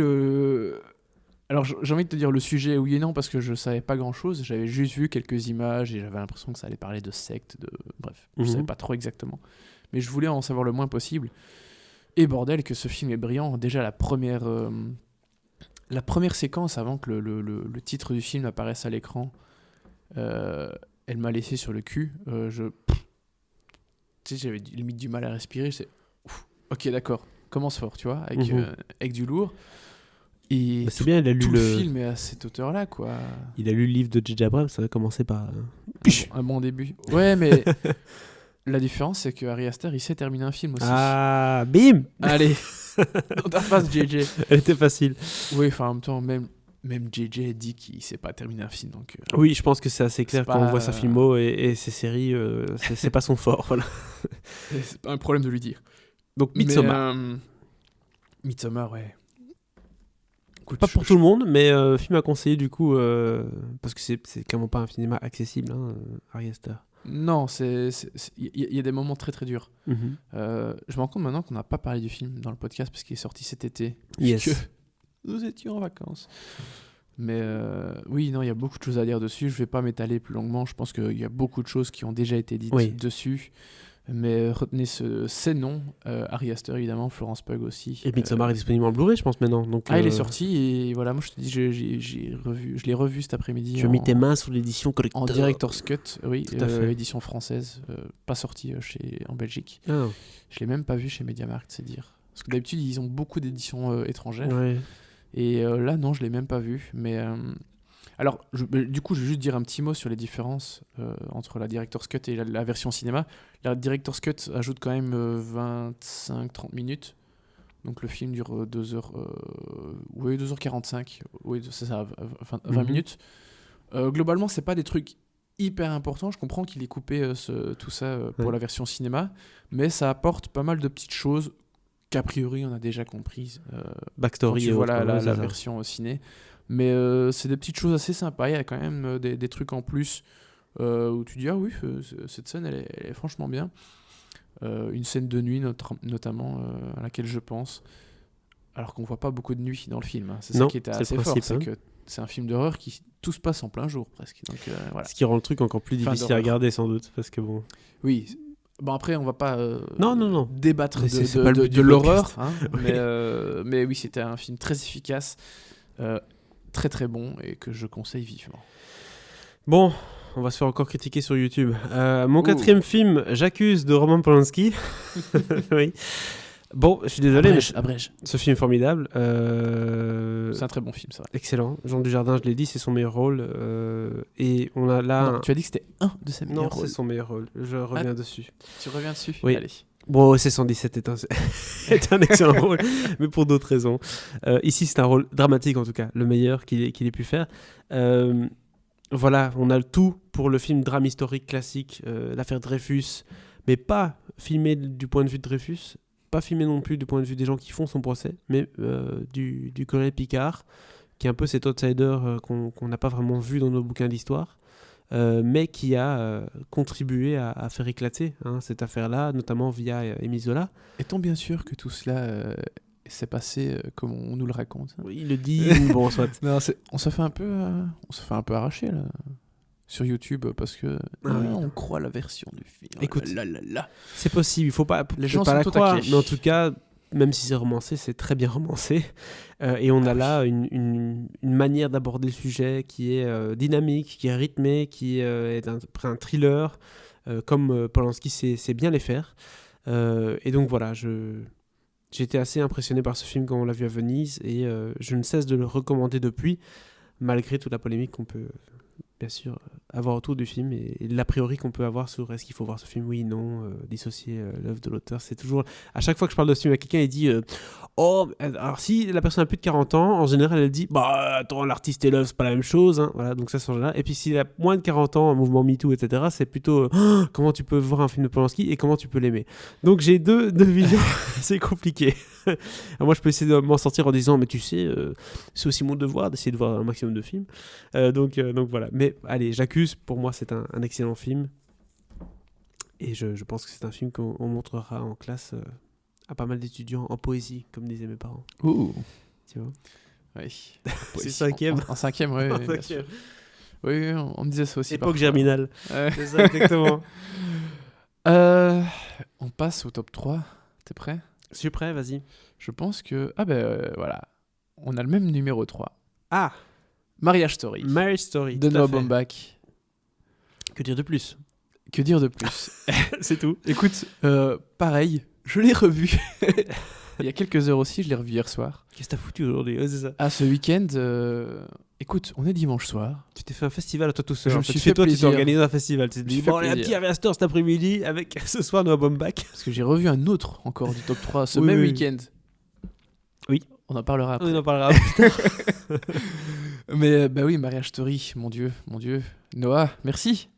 Alors j'ai envie de te dire le sujet oui et non parce que je savais pas grand chose, j'avais juste vu quelques images et j'avais l'impression que ça allait parler de sectes, bref, je savais pas trop exactement. Mais je voulais en savoir le moins possible. Et bordel que ce film est brillant, déjà la première séquence avant que le titre du film apparaisse à l'écran, elle m'a laissé sur le cul, tu sais j'avais limite du mal à respirer, ok d'accord, commence fort tu vois, avec du lourd. Et c'est bien, il a lu tout le film est à cette hauteur-là, quoi. Il a lu le livre de J.J. Abrams, ça va commencer par... un bon début. Ouais, mais la différence, c'est que Ari Aster, il sait terminer un film aussi. Ah, bim. Allez, dans ta face, JJ. Elle était facile. Oui, enfin, en même temps, même JJ dit qu'il sait pas terminer un film, donc... Oui, je pense que c'est assez clair quand on voit sa filmo et ses séries, c'est pas son fort, voilà. C'est pas un problème de lui dire. Donc, Midsommar. Midsommar, ouais. Pas pour tout le monde, mais film à conseiller du coup, parce que c'est clairement pas un cinéma accessible, hein, Ari Aster. Non, il y a des moments très très durs. Je me rends compte maintenant qu'on n'a pas parlé du film dans le podcast parce qu'il est sorti cet été. Yes. Nous étions en vacances. Mais oui, non, il y a beaucoup de choses à dire dessus. Je vais pas m'étaler plus longuement. Je pense qu'il y a beaucoup de choses qui ont déjà été dites dessus. Mais retenez ces noms, Ari Aster évidemment, Florence Pugh aussi. Et Midsommar est disponible en Blu-ray, je pense maintenant. Donc, il est sorti et voilà, moi je te dis, je l'ai revu cet après-midi. Tu as mis tes mains sur l'édition collector. En Director's Cut, oui, tout à fait. édition française, pas sortie en Belgique. Oh. Je l'ai même pas vu chez Mediamarkt, c'est dire. Parce que d'habitude ils ont beaucoup d'éditions étrangères. Ouais. Et là non, je l'ai même pas vu, mais. Alors, du coup, je vais juste dire un petit mot sur les différences entre la Director's Cut et la version cinéma. La Director's Cut ajoute quand même 25-30 minutes. Donc le film dure 2h45. Oui, c'est ça, 20 minutes. Globalement, c'est pas des trucs hyper importants. Je comprends qu'il ait coupé tout ça pour la version cinéma. Mais ça apporte pas mal de petites choses qu'a priori on a déjà comprises. Backstory. Quand tu vois la version ciné. Mais c'est des petites choses assez sympas. Il y a quand même des trucs en plus où tu dis ah oui, cette scène elle est franchement bien. Une scène de nuit notamment à laquelle je pense. Alors qu'on voit pas beaucoup de nuit dans le film. Hein. C'est ça qui était assez fort. C'est que c'est un film d'horreur qui tout se passe en plein jour presque. Donc, voilà. Ce qui rend le truc encore plus difficile à regarder sans doute. Parce que bon. Oui. Bon, après, on va pas Non. débattre Mais de, c'est de- pas le de- but de du l'horreur, podcast. hein, Oui. mais oui, c'était un film très efficace, très très bon et que je conseille vivement. Bon, on va se faire encore critiquer sur YouTube. Mon Ouh. 4e film, J'accuse de Roman Polanski. Oui. Bon, je suis désolé, mais Abrège. ce film est formidable. C'est un très bon film, ça. Excellent. Jean Dujardin, je l'ai dit, c'est son meilleur rôle. Et on a là. Non, tu as dit que c'était un de ses meilleurs Non, rôles. c'est son meilleur rôle. Je reviens dessus. Tu reviens dessus. Oui. Allez. Bon, C117 est un excellent rôle, mais pour d'autres raisons. Ici, c'est un rôle dramatique, en tout cas, le meilleur qu'il ait pu faire. Voilà, on a le tout pour le film drame historique classique, l'affaire Dreyfus, mais pas filmé du point de vue de Dreyfus, pas filmé non plus du point de vue des gens qui font son procès, mais du colonel Picard, qui est un peu cet outsider qu'on n'a pas vraiment vu dans nos bouquins d'histoire, mais qui a contribué à faire éclater cette affaire-là, notamment via Émile Zola. Est-on bien sûr que tout cela s'est passé comme on nous le raconte? Oui, il le dit, bon, soit. Non, on se fait un peu arracher là sur YouTube parce que oui. on croit la version du film. Écoute, là. C'est possible, il faut pas, Les faut gens pas sont la au croire, taquet. mais en tout cas, même si c'est romancé, c'est très bien romancé. Et on a là une manière d'aborder le sujet qui est dynamique, qui est rythmée, qui est un thriller, comme Polanski sait bien les faire. Et donc voilà, j'ai été assez impressionné par ce film quand on l'a vu à Venise, et je ne cesse de le recommander depuis, malgré toute la polémique qu'on peut bien sûr avoir autour du film et l'a priori qu'on peut avoir sur est-ce qu'il faut voir ce film, oui, non, dissocier l'œuvre de l'auteur. C'est toujours, à chaque fois que je parle de ce film à quelqu'un, il dit oh, alors si la personne a plus de 40 ans, en général elle dit bah attends, l'artiste et l'œuvre c'est pas la même chose, hein. Voilà, donc ça c'est en général. Et puis s'il a moins de 40 ans, un mouvement MeToo, etc., c'est plutôt comment tu peux voir un film de Polanski et comment tu peux l'aimer. Donc j'ai deux visions, c'est compliqué. Alors moi je peux essayer de m'en sortir en disant mais tu sais, c'est aussi mon devoir d'essayer de voir un maximum de films. Donc voilà. Mais allez, J'accuse, pour moi c'est un excellent film. Et je pense que c'est un film qu'on montrera en classe à pas mal d'étudiants en poésie, comme disaient mes parents. Ouh. Tu vois. Oui. C'est 5e. En 5e, oui. En bien 5e. sûr. Oui, on me disait ça aussi. Époque parfois. germinale. Ouais. C'est ça, exactement. On passe au top 3. T'es prêt? Je suis prêt, vas-y. Je pense que... Ah ben voilà. On a le même numéro 3. Ah, Marriage Story. Marriage Story. De tout à Noah fait. Baumbach. Que dire de plus? Que dire de plus? C'est tout. Écoute, pareil, je l'ai revu. Il y a quelques heures aussi, je l'ai revu hier soir. Qu'est-ce que t'as foutu aujourd'hui? Ouais, c'est ça. Ah, ce week-end, écoute, on est dimanche soir. Tu t'es fait un festival à toi tout seul. Je en me fait. suis Chez fait toi, tu t'es plaisir. organisé un festival. Tu t'es Je me dit, suis fait bon, allez, un plaisir. petit Aviastor cet après-midi avec ce soir Noah Baumbach. Parce que j'ai revu un autre encore du top 3 ce Oui, même oui. week-end. Oui. On en parlera après. On en parlera plus tard. Mais bah oui, Marriage Story, mon Dieu. Noah, merci.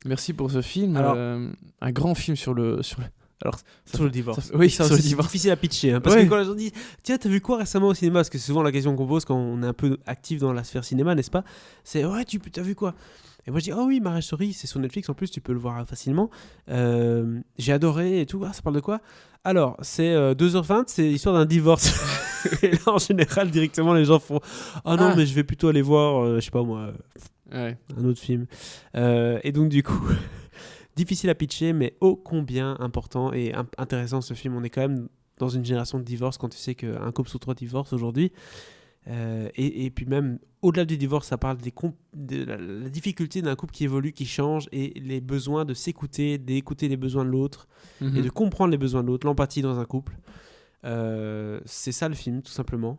Merci pour ce film. Alors- Un grand film sur le... Alors, ça Sur le divorce. oui, Ça sur le aussi, c'est divorce. difficile à pitcher. Hein, parce Ouais. que quand les gens disent tiens, t'as vu quoi récemment au cinéma? Parce que c'est souvent la question qu'on pose quand on est un peu actif dans la sphère cinéma, n'est-ce pas? C'est ouais, t'as vu quoi? Et moi je dis oh oui, Marriage Story, c'est sur Netflix en plus, tu peux le voir facilement. J'ai adoré et tout. Ah, ça parle de quoi? Alors, c'est 2h20, c'est l'histoire d'un divorce. Et là, en général, directement, les gens font ah non, Ah. mais je vais plutôt aller voir, je sais pas moi, Ouais. un autre film. Et donc, du coup, difficile à pitcher, mais ô combien important et intéressant ce film. On est quand même dans une génération de divorce quand tu sais qu'un couple sur 3 divorce aujourd'hui. Et puis même, au-delà du divorce, ça parle de la difficulté d'un couple qui évolue, qui change, et les besoins de s'écouter, d'écouter les besoins de l'autre, et de comprendre les besoins de l'autre, l'empathie dans un couple. C'est ça le film, tout simplement.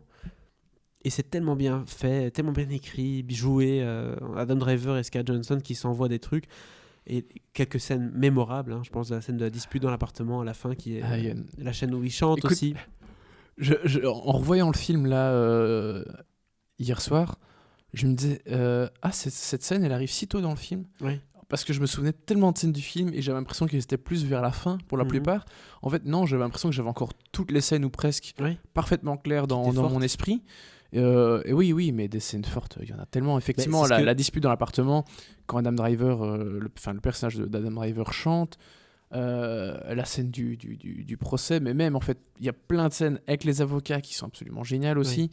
Et c'est tellement bien fait, tellement bien écrit, joué. Adam Driver et Scarlett Johansson qui s'envoient des trucs. Et quelques scènes mémorables. Hein. Je pense à la scène de la dispute dans l'appartement à la fin, qui est Ah, il y a la scène où ils chantent Écoute, aussi. en revoyant le film là hier soir, je me disais cette scène elle arrive si tôt dans le film Oui. parce que je me souvenais tellement de scènes du film et j'avais l'impression qu'elles étaient plus vers la fin pour la Mhm. plupart. En fait non, j'avais l'impression que j'avais encore toutes les scènes ou presque Oui. parfaitement claires dans étaient fortes. mon esprit. Et oui, mais des scènes fortes, il y en a tellement. Effectivement, c'est ce que- la dispute dans l'appartement, quand Adam Driver, le personnage d'Adam Driver chante, la scène du procès, mais même en fait, il y a plein de scènes avec les avocats qui sont absolument géniales aussi.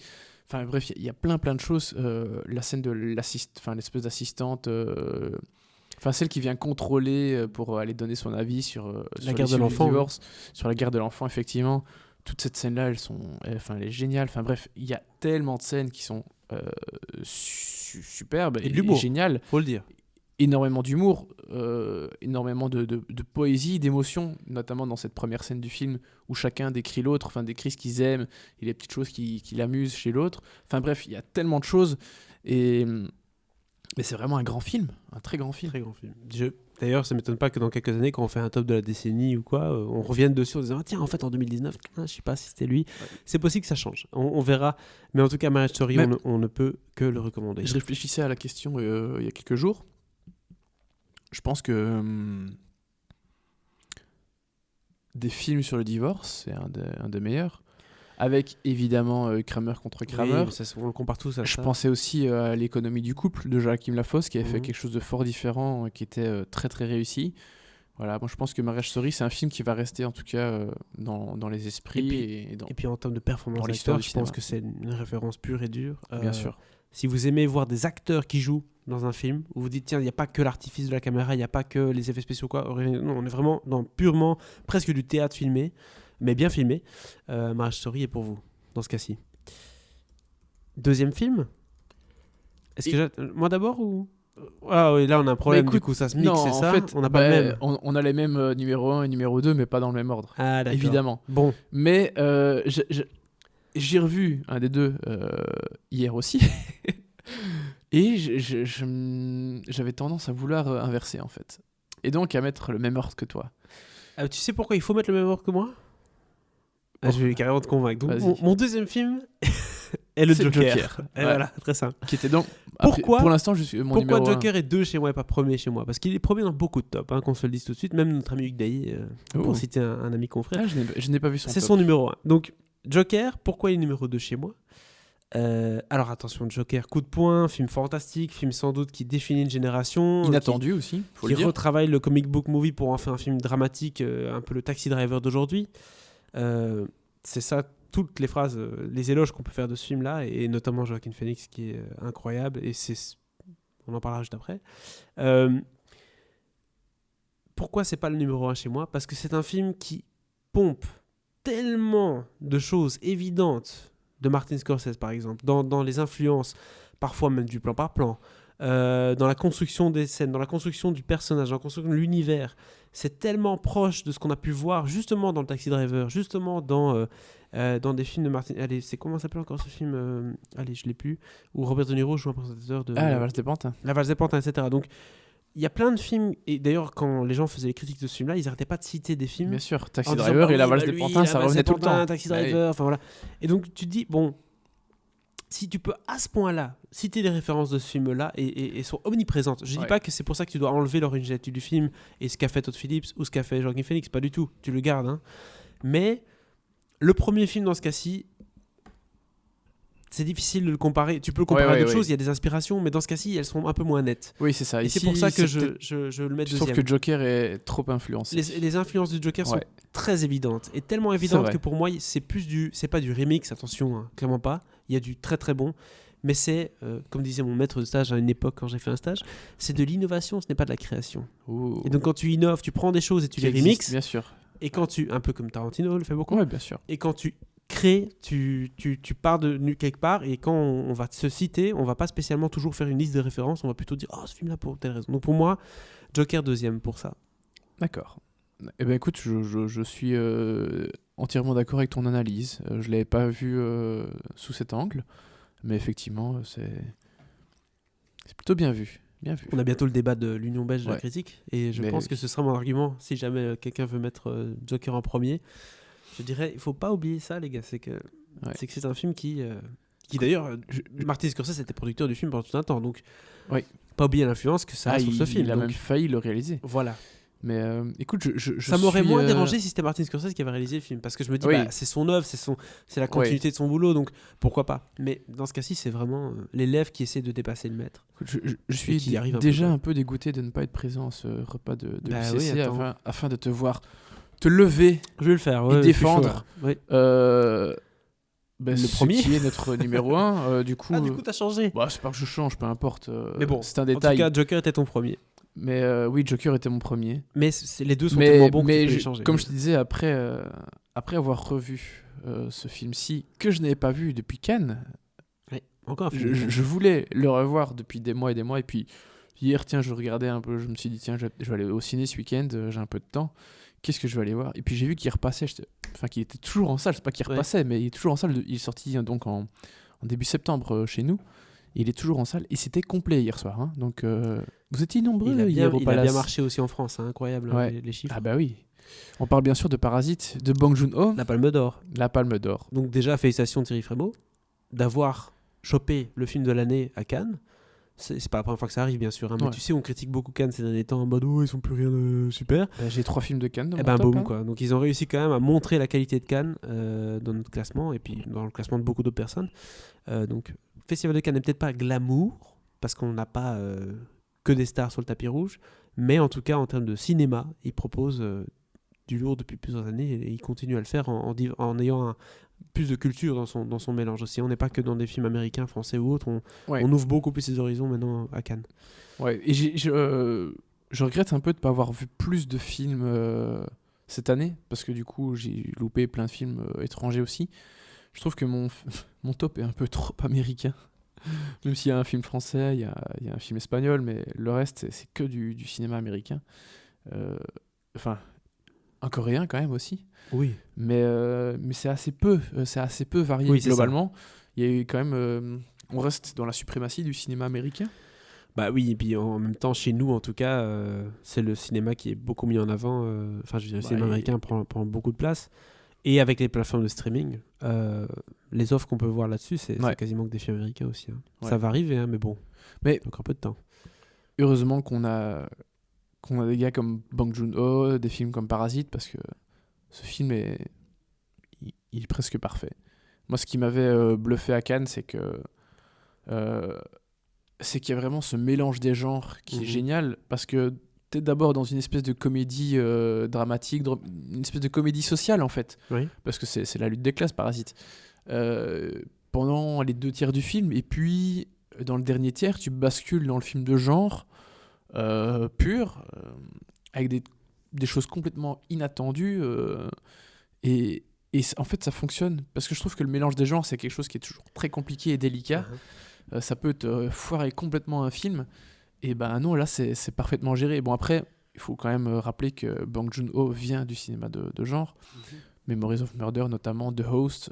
Enfin bref, il y a plein de choses. La scène de l'espèce d'assistante Enfin, celle qui vient contrôler pour aller donner son avis sur La garde l'issue de du l'enfant, divorce, sur la garde de l'enfant, effectivement. Toute cette scène-là, elle est géniale. Enfin bref, il y a tellement de scènes qui sont superbes Et de l'humour. géniales. Faut le dire. Énormément d'humour, énormément de poésie, d'émotion, notamment dans cette première scène du film où chacun décrit l'autre, enfin décrit ce qu'ils aiment et les petites choses qui l'amusent chez l'autre. Enfin bref, il y a tellement de choses. Mais c'est vraiment un grand film, un très grand film. Très grand film. D'ailleurs, ça m'étonne pas que dans quelques années, quand on fait un top de la décennie ou quoi, on revienne dessus en disant tiens, en fait, en 2019, je sais pas si c'était lui. Ouais. C'est possible que ça change. On verra. Mais en tout cas, Marriage Story, on ne peut que le recommander. Je réfléchissais à la question il y a quelques jours. Je pense que des films sur le divorce, c'est un des meilleurs. Avec évidemment Kramer contre Kramer. Oui, on le compare tous à ça. Je pensais aussi à L'économie du couple de Joachim Lafosse qui avait fait quelque chose de fort différent, qui était très très réussi. Voilà, moi je pense que Marriage Story c'est un film qui va rester en tout cas dans les esprits. Et puis en termes de performance d'acteur, je pense que c'est une référence pure et dure. Bien sûr. Si vous aimez voir des acteurs qui jouent dans un film, où vous dites tiens, il n'y a pas que l'artifice de la caméra, il n'y a pas que les effets spéciaux, quoi. Non, on est vraiment dans purement presque du théâtre filmé, mais bien filmé. Marriage Story est pour vous, dans ce cas-ci. Deuxième film. Est-ce que moi d'abord ou... Ah oui, là on a un problème, du coup ça se mixe, non, c'est ça en fait, on n'a pas le même. On a les mêmes numéro 1 et numéro 2, mais pas dans le même ordre. Ah d'accord. Évidemment. Bon. Mais j'ai revu un des deux hier aussi. Et j'avais tendance à vouloir inverser en fait. Et donc à mettre le même ordre que toi. Tu sais pourquoi il faut mettre le même ordre que moi ? Je vais carrément te convaincre. Donc, mon deuxième film est le Joker. Et voilà, très simple. Qui était donc... Pourquoi, pour l'instant, je suis mon pourquoi numéro Joker est 2 chez moi et pas premier chez moi ? Parce qu'il est premier dans beaucoup de tops, qu'on se le dise tout de suite. Même notre ami Hugues Dailly, pour citer un ami confrère. Ah, je n'ai pas vu son top. C'est son numéro 1. Donc, Joker, pourquoi il est numéro 2 chez moi ? Alors attention, Joker, coup de poing, film fantastique, film sans doute qui définit une génération. Inattendu aussi, faut le dire. Qui retravaille le comic book movie pour en faire un film dramatique, un peu le Taxi Driver d'aujourd'hui. C'est ça, toutes les phrases, les éloges qu'on peut faire de ce film-là, et notamment Joaquin Phoenix qui est incroyable, et on en parlera juste après. Pourquoi c'est pas le numéro 1 chez moi ? Parce que c'est un film qui pompe tellement de choses évidentes de Martin Scorsese par exemple, dans les influences, parfois même du plan par plan, dans la construction des scènes, dans la construction du personnage, dans la construction de l'univers. C'est tellement proche de ce qu'on a pu voir justement dans le Taxi Driver, justement dans des films de Martin... Allez, c'est comment s'appelle encore ce film Allez, je l'ai plus. Où Robert De Niro joue un présentateur de... La Valse des Pantins. La Valse des Pantins, etc. Donc, il y a plein de films, et d'ailleurs, quand les gens faisaient les critiques de ce film-là, ils n'arrêtaient pas de citer des films. Bien sûr, Taxi Driver et La Valse des Pantins, ça revenait tout le temps. Taxi Driver, enfin voilà. Et donc, tu te dis, bon, si tu peux à ce point-là citer les références de ce film-là et sont omniprésentes, je dis pas que c'est pour ça que tu dois enlever l'originalité du film et ce qu'a fait Todd Phillips ou ce qu'a fait Joaquin Phoenix, pas du tout, tu le gardes. Hein. Mais le premier film dans ce cas-ci, c'est difficile de le comparer. Tu peux le comparer à d'autres choses, il y a des inspirations, mais dans ce cas-ci, elles sont un peu moins nettes. Oui, c'est ça. Et c'est pour ça que je le mets deuxième. Sauf que Joker est trop influencé. Les influences du Joker sont très évidentes. Et tellement évidentes que pour moi, c'est pas du remix, attention, hein, clairement pas. Il y a du très très bon. Mais c'est, comme disait mon maître de stage à une époque quand j'ai fait un stage, c'est de l'innovation, ce n'est pas de la création. Ouh. Et donc quand tu innoves, tu prends des choses et tu les remixes. Bien sûr. Et quand un peu comme Tarantino le fait beaucoup. Oui, bien sûr. Et quand tu crées, tu pars de quelque part, et quand on va se citer, on va pas spécialement toujours faire une liste de références, on va plutôt dire « Oh, ce film-là pour telle raison ». Donc pour moi, Joker deuxième pour ça. D'accord. Eh ben écoute, je suis entièrement d'accord avec ton analyse. Je l'avais pas vu sous cet angle, mais effectivement, c'est plutôt bien vu. Bien vu. On a bientôt le débat de l'Union belge de la critique, et je pense que ce sera mon argument si jamais quelqu'un veut mettre Joker en premier. Je dirais, il faut pas oublier ça, les gars, c'est que c'est un film qui d'ailleurs, Martin Scorsese était producteur du film pendant tout un temps, donc pas oublier l'influence que ça a sur ce film. Il a même failli le réaliser. Voilà. Mais écoute, ça m'aurait moins dérangé si c'était Martin Scorsese qui avait réalisé le film, parce que je me dis, c'est son œuvre, c'est la continuité de son boulot, donc pourquoi pas. Mais dans ce cas-ci, c'est vraiment l'élève qui essaie de dépasser le maître. Je suis déjà un peu dégoûté de ne pas être présent à ce repas de UCC afin de te voir te lever, je vais le faire, et défendre le premier qui est notre numéro 1 du coup du coup t'as changé. C'est pas que je change, peu importe, mais bon, c'est un détail. En tout cas Joker était ton premier. Mais oui, Joker était mon premier. Mais les deux sont tellement bons que mais tu peux les changer. comme je te disais, après avoir revu ce film-ci, que je n'avais pas vu depuis Cannes, Ouais, encore un film. je voulais le revoir depuis des mois, et puis hier, tiens, je regardais un peu, je me suis dit, tiens, je vais aller au ciné ce week-end, j'ai un peu de temps, qu'est-ce que je vais aller voir? Et puis j'ai vu qu'il repassait, enfin qu'il était toujours en salle, c'est pas qu'il repassait, mais il est toujours en salle, il est sorti donc en début septembre chez nous, il est toujours en salle, et c'était complet hier soir, hein. Donc vous étiez nombreux hier au Il a Palace. bien marché aussi en France, hein, incroyable, hein, Ouais. les chiffres. Ah bah oui. On parle bien sûr de Parasite, de Bong Joon-ho, La Palme d'Or. la Palme d'Or. Donc déjà, félicitations Thierry Frémaux d'avoir chopé le film de l'année à Cannes. C'est pas la première fois que ça arrive, bien sûr, hein, mais Ouais. tu sais, on critique beaucoup Cannes ces derniers temps en mode ils sont plus rien de super. J'ai 3 films de Cannes dans Eh mon ben top, boum hein. quoi. Donc ils ont réussi quand même à montrer la qualité de Cannes dans notre classement et puis dans le classement de beaucoup d'autres personnes. Donc Festival de Cannes n'est peut-être pas glamour parce qu'on n'a pas que des stars sur le tapis rouge, mais en tout cas en termes de cinéma, il propose du lourd depuis plusieurs années et il continue à le faire en ayant plus de culture dans son mélange aussi. On n'est pas que dans des films américains, français ou autres. Ouais. On ouvre beaucoup plus ses horizons maintenant à Cannes. Ouais, et je regrette un peu de ne pas avoir vu plus de films cette année, parce que du coup, j'ai loupé plein de films étrangers aussi. Je trouve que mon top est un peu trop américain. Même s'il y a un film français, il y a un film espagnol, mais le reste, c'est que du cinéma américain. Enfin, un coréen quand même aussi. Oui. Mais c'est assez peu varié Oui, c'est globalement. Il y a eu quand même... on reste dans la suprématie du cinéma américain. Bah oui, et puis en même temps, chez nous, en tout cas, c'est le cinéma qui est beaucoup mis en avant. Enfin, je veux dire, le cinéma américain prend beaucoup de place. Et avec les plateformes de streaming, les offres qu'on peut voir là-dessus, c'est quasiment que des films américains aussi. Hein. Ouais. Ça va arriver, hein, mais bon, encore un peu de temps. Heureusement qu'on a des gars comme Bong Joon-ho, des films comme Parasite, parce que ce film il est presque parfait. Moi, ce qui m'avait bluffé à Cannes, c'est qu'il y a vraiment ce mélange des genres qui est génial, parce que t'es d'abord dans une espèce de comédie dramatique, une espèce de comédie sociale en fait, parce que c'est la lutte des classes, Parasite. Pendant les 2 tiers du film, et puis dans le dernier tiers, tu bascules dans le film de genre pur, avec des choses complètement inattendues, et en fait ça fonctionne, parce que je trouve que le mélange des genres, c'est quelque chose qui est toujours très compliqué et délicat. Ça peut te foirer complètement un film. Et ben non, là, c'est parfaitement géré. Bon, après, il faut quand même rappeler que Bong Joon-ho vient du cinéma de genre. Memories of Murder, notamment, The Host,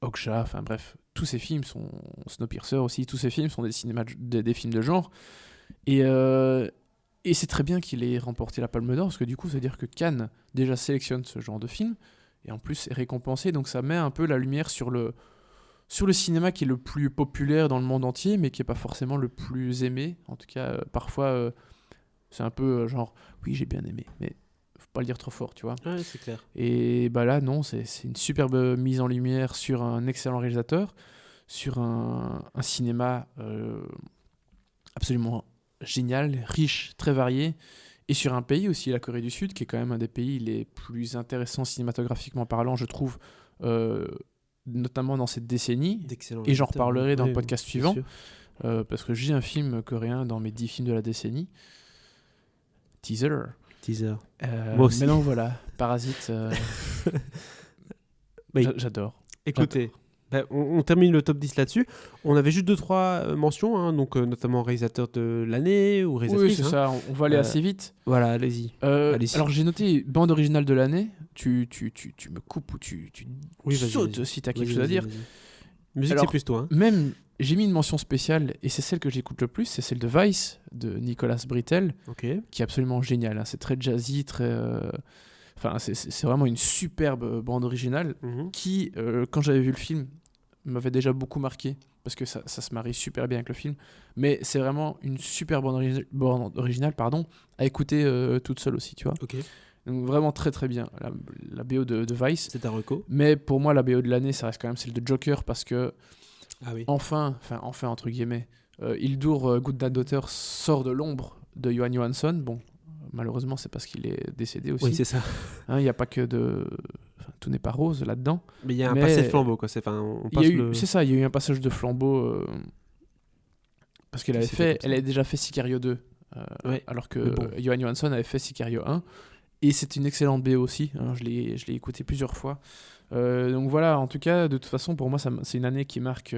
Okja, enfin bref, tous ces films sont... Snowpiercer aussi, tous ces films sont des films de genre. Et c'est très bien qu'il ait remporté la Palme d'Or, parce que du coup, ça veut dire que Cannes déjà sélectionne ce genre de film, et en plus est récompensé. Donc ça met un peu la lumière sur le cinéma qui est le plus populaire dans le monde entier, mais qui n'est pas forcément le plus aimé. En tout cas, parfois, c'est un peu genre, oui, j'ai bien aimé, mais faut pas le dire trop fort, tu vois. Ouais, c'est clair. Et bah là, non, c'est une superbe mise en lumière sur un excellent réalisateur, sur un cinéma absolument génial, riche, très varié, et sur un pays aussi, la Corée du Sud, qui est quand même un des pays les plus intéressants cinématographiquement parlant, je trouve, notamment dans cette décennie, et j'en reparlerai dans le podcast suivant, parce que j'ai un film coréen dans mes 10 films de la décennie. Teaser. Moi aussi. Mais non, voilà, Parasite, j'adore. Écoutez, on termine le top 10 là-dessus. On avait juste 2-3 mentions, hein, donc notamment réalisateur de l'année ou réalisatrice. Oui, c'est ça, on va aller assez vite. Voilà, allez-y. Alors j'ai noté bande originale de l'année. Tu me coupes ou tu sautes si tu as quelque chose à dire. Musique, c'est plus toi. Hein. Même, j'ai mis une mention spéciale, et c'est celle que j'écoute le plus, c'est celle de Vice, de Nicolas Britell, qui est absolument géniale. Hein. C'est très jazzy, très... Enfin, c'est vraiment une superbe bande originale qui, quand j'avais vu le film, m'avait déjà beaucoup marqué, parce que ça se marie super bien avec le film. Mais c'est vraiment une super bande originale, à écouter toute seule aussi, tu vois. Donc vraiment très très bien, la BO de Vice. C'est un reco. Mais pour moi, la BO de l'année, ça reste quand même celle de Joker, parce que enfin entre guillemets, Hildur Gudnadottir sort de l'ombre de Johan Johansson. Bon, malheureusement, c'est parce qu'il est décédé aussi. Oui, c'est ça. Il n'y a pas que de... Enfin, tout n'est pas rose là-dedans. Mais il y a un passé de flambeau, quoi. C'est ça, il y a eu un passage de flambeau, parce qu'elle avait déjà fait Sicario 2 Ouais, alors que mais bon. Johan Johansson avait fait Sicario 1. Et c'est une excellente BO aussi, hein, je l'ai écouté plusieurs fois. Donc voilà, en tout cas, de toute façon, pour moi, c'est une année qui marque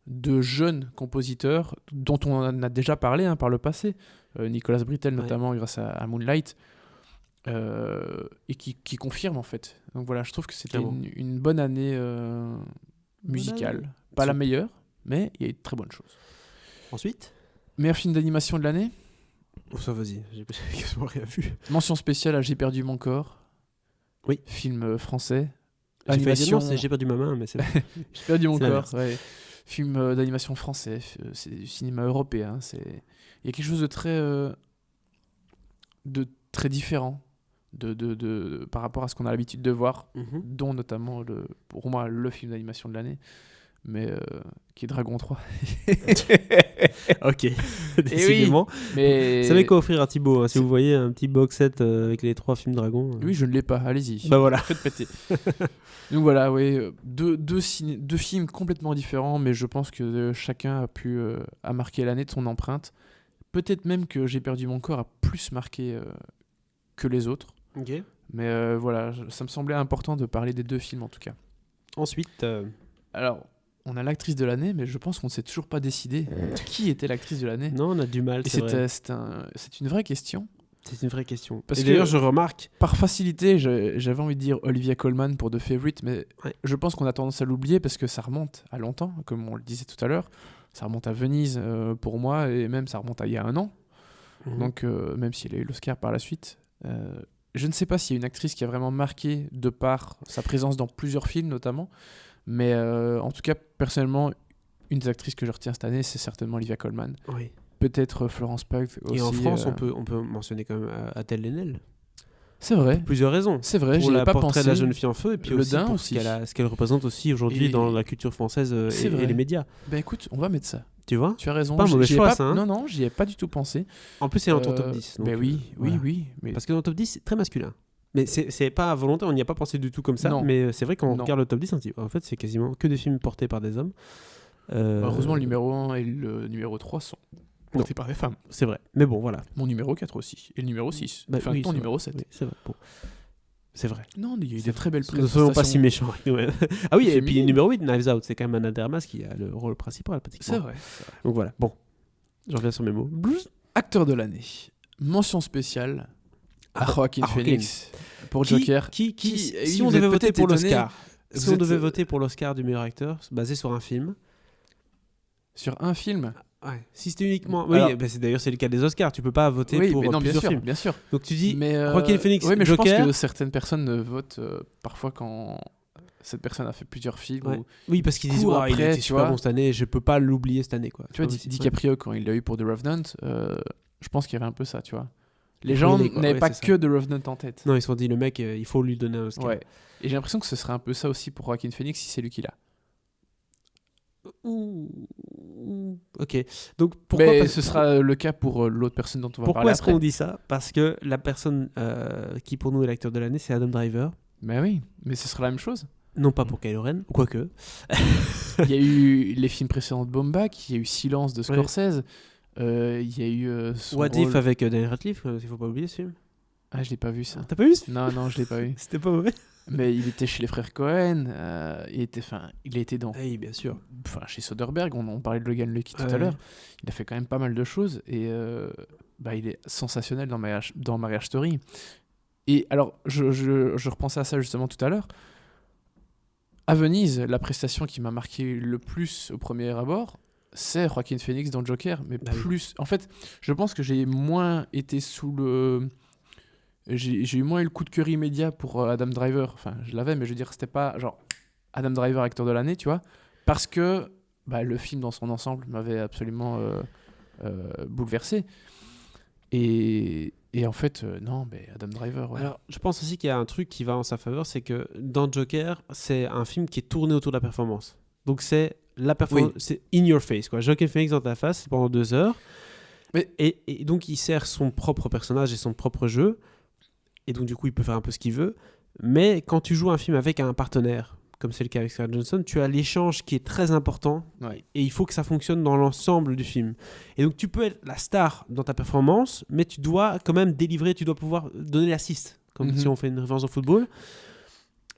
de jeunes compositeurs dont on en a déjà parlé par le passé. Nicolas Britell, Ouais. notamment, grâce à Moonlight. Et qui confirme, en fait. Donc voilà, je trouve que c'était Clairement. une bonne année musicale. année. Pas la Super. meilleure, mais il y a eu de très bonnes choses. Ensuite, Meilleur film d'animation de l'année. ça vas-y, j'ai quasiment rien vu. Mention spéciale à J'ai perdu mon corps. Oui. Film français. J'ai failli dire Animation. non, j'ai perdu ma main, mais c'est J'ai perdu mon C'est corps. l'inverse. Ouais. Film d'animation français. C'est du cinéma européen. Il y a quelque chose de très différent par rapport à ce qu'on a l'habitude de voir, dont notamment pour moi le film d'animation de l'année, mais qui est Dragon 3. Ok, décidément. Mais Vous savez quoi offrir à Thibaut, hein, si vous voyez un petit box set avec les 3 films Dragon. Oui, je ne l'ai pas. Allez-y. Bah voilà. Faites péter. Donc voilà, oui, deux films complètement différents, mais je pense que chacun a marqué l'année de son empreinte. Peut-être même que J'ai perdu mon corps a plus marqué que les autres. Ok. Mais voilà, ça me semblait important de parler des deux films en tout cas. Ensuite, Alors, on a l'actrice de l'année, mais je pense qu'on ne s'est toujours pas décidé qui était l'actrice de l'année. non, on a du mal, Et c'est vrai. c'est une vraie question. C'est une vraie question. Parce Et que- d'ailleurs, je remarque. Par facilité, j'avais envie de dire Olivia Colman pour The Favourite, mais Ouais. je pense qu'on a tendance à l'oublier parce que ça remonte à longtemps, comme on le disait tout à l'heure. Ça remonte à Venise pour moi, et même ça remonte à il y a 1 an. Donc, même s'il a eu l'Oscar par la suite. Je ne sais pas s'il y a une actrice qui a vraiment marqué de par sa présence dans plusieurs films notamment, mais en tout cas, personnellement, une des actrices que je retiens cette année, c'est certainement Olivia Colman. Oui. Peut-être Florence Pugh aussi. Et en France, on peut mentionner quand même Adèle Haenel. C'est vrai, Pour plusieurs raisons. c'est vrai, Pour j'y le avais pas portrait pensé. de la jeune fille en feu, et puis Le aussi Dain pour aussi. ce qu'elle représente aussi aujourd'hui Et- dans la culture française C'est et vrai. les médias. Ben écoute, on va mettre ça. Tu vois. Tu as raison. Pas un mauvais j'y ai choix, pas- ça, hein. Non, j'y ai pas du tout pensé. En plus, c'est dans ton top 10. Ben donc, oui, voilà. oui. Mais Parce que dans le top 10, c'est très masculin. Mais c'est pas à volonté, on n'y a pas pensé du tout comme ça. Non. Mais c'est vrai, quand on Non. regarde le top 10, on se dit, en fait, c'est quasiment que des films portés par des hommes. heureusement, le numéro 1 et le numéro 3 sont portés par des femmes. C'est vrai. Mais bon, voilà. Mon numéro 4 aussi. Et le numéro 6. Bah, Enfin, oui, ton c'est numéro vrai. 7. Oui, c'est vrai. Bon. C'est vrai. Non, il y a eu C'est de très belles Ne soyons pas si prestations. méchants avec nous-mêmes. Ah oui, et puis Féminine. numéro 8, Knives Out, c'est quand même Anna de Armas qui a le rôle principal, pratiquement. C'est vrai. Donc voilà. Bon. Je reviens sur mes mots. Acteur de l'année. Mention spéciale à Joaquin à Joaquin. Phoenix pour Joker. Si oui, on vous devait êtes voter peut-être pour étonné, l'Oscar, si vous on êtes, devait voter pour l'Oscar du meilleur acteur, basé sur un film. Sur un film. Ouais. Si c'était uniquement. Alors- Oui, bah d'ailleurs, c'est le cas des Oscars. Tu peux pas voter Oui, pour mais non, bien plusieurs sûr, films. bien sûr. Donc tu dis Mais Joaquin Phoenix, oui, mais je Joker. pense que certaines personnes votent parfois quand cette personne a fait plusieurs films. Ouais. Ou, Oui, parce qu'ils disent Coup il après, était tu super vois. bon cette année, je peux pas l'oublier cette année. Quoi. tu vois, C'est pas possible. DiCaprio, quand il l'a eu pour The Revenant, je pense qu'il y avait un peu ça, tu vois. Les Il gens faut aimer, quoi. n'avaient Ouais, pas c'est que The Revenant en tête. Non, ils se sont dit, le mec, il faut lui donner un Oscar. Ouais. Et j'ai l'impression que ce serait un peu ça aussi pour Joaquin Phoenix si c'est lui qui l'a. Ok. Donc pourquoi Mais pas- ce sera le cas pour l'autre personne dont on va Pourquoi parler est-ce après. qu'on dit ça? Parce que la personne qui pour nous est l'acteur de l'année, c'est Adam Driver. Mais oui, mais ce sera la même chose. Non pas pour Kylo Ren, quoique. Il y a eu les films précédents de Baumbach, il y a eu Silence de Scorsese, il y a eu son What If rôle- avec Daniel Radcliffe, il faut pas oublier ce film. Ah, je l'ai pas vu ça. T'as pas vu ce film? Non, je l'ai pas vu. C'était pas mauvais. Mais il était chez les frères Cohen, il était dans... Oui, bien sûr. Chez Soderbergh, on parlait de Logan Lucky tout Ouais. à l'heure. Il a fait quand même pas mal de choses et il est sensationnel dans Marriage Story. Et alors, je repensais à ça justement tout à l'heure. À Venise, la prestation qui m'a marqué le plus au premier abord, c'est Joaquin Phoenix dans Joker, mais Bah oui. plus... En fait, je pense que j'ai moins été sous le... J'ai eu moins eu le coup de cœur immédiat pour Adam Driver. Enfin, je l'avais, mais je veux dire, c'était pas genre Adam Driver acteur de l'année, tu vois. Parce que le film dans son ensemble m'avait absolument bouleversé. Et en fait, non, mais Adam Driver, ouais. Alors, je pense aussi qu'il y a un truc qui va en sa faveur, c'est que dans Joker, c'est un film qui est tourné autour de la performance. Donc c'est la performance, Oui. c'est in your face, quoi. Joaquin Phoenix dans ta face pendant 2 heures. Mais- Et donc il sert son propre personnage et son propre jeu. Et donc du coup, il peut faire un peu ce qu'il veut. Mais quand tu joues un film avec un partenaire, comme c'est le cas avec Scarlett Johansson, tu as l'échange qui est très important Ouais. et il faut que ça fonctionne dans l'ensemble du film. Et donc tu peux être la star dans ta performance, mais tu dois quand même délivrer, tu dois pouvoir donner l'assist, comme Mhm. si on fait une référence au football.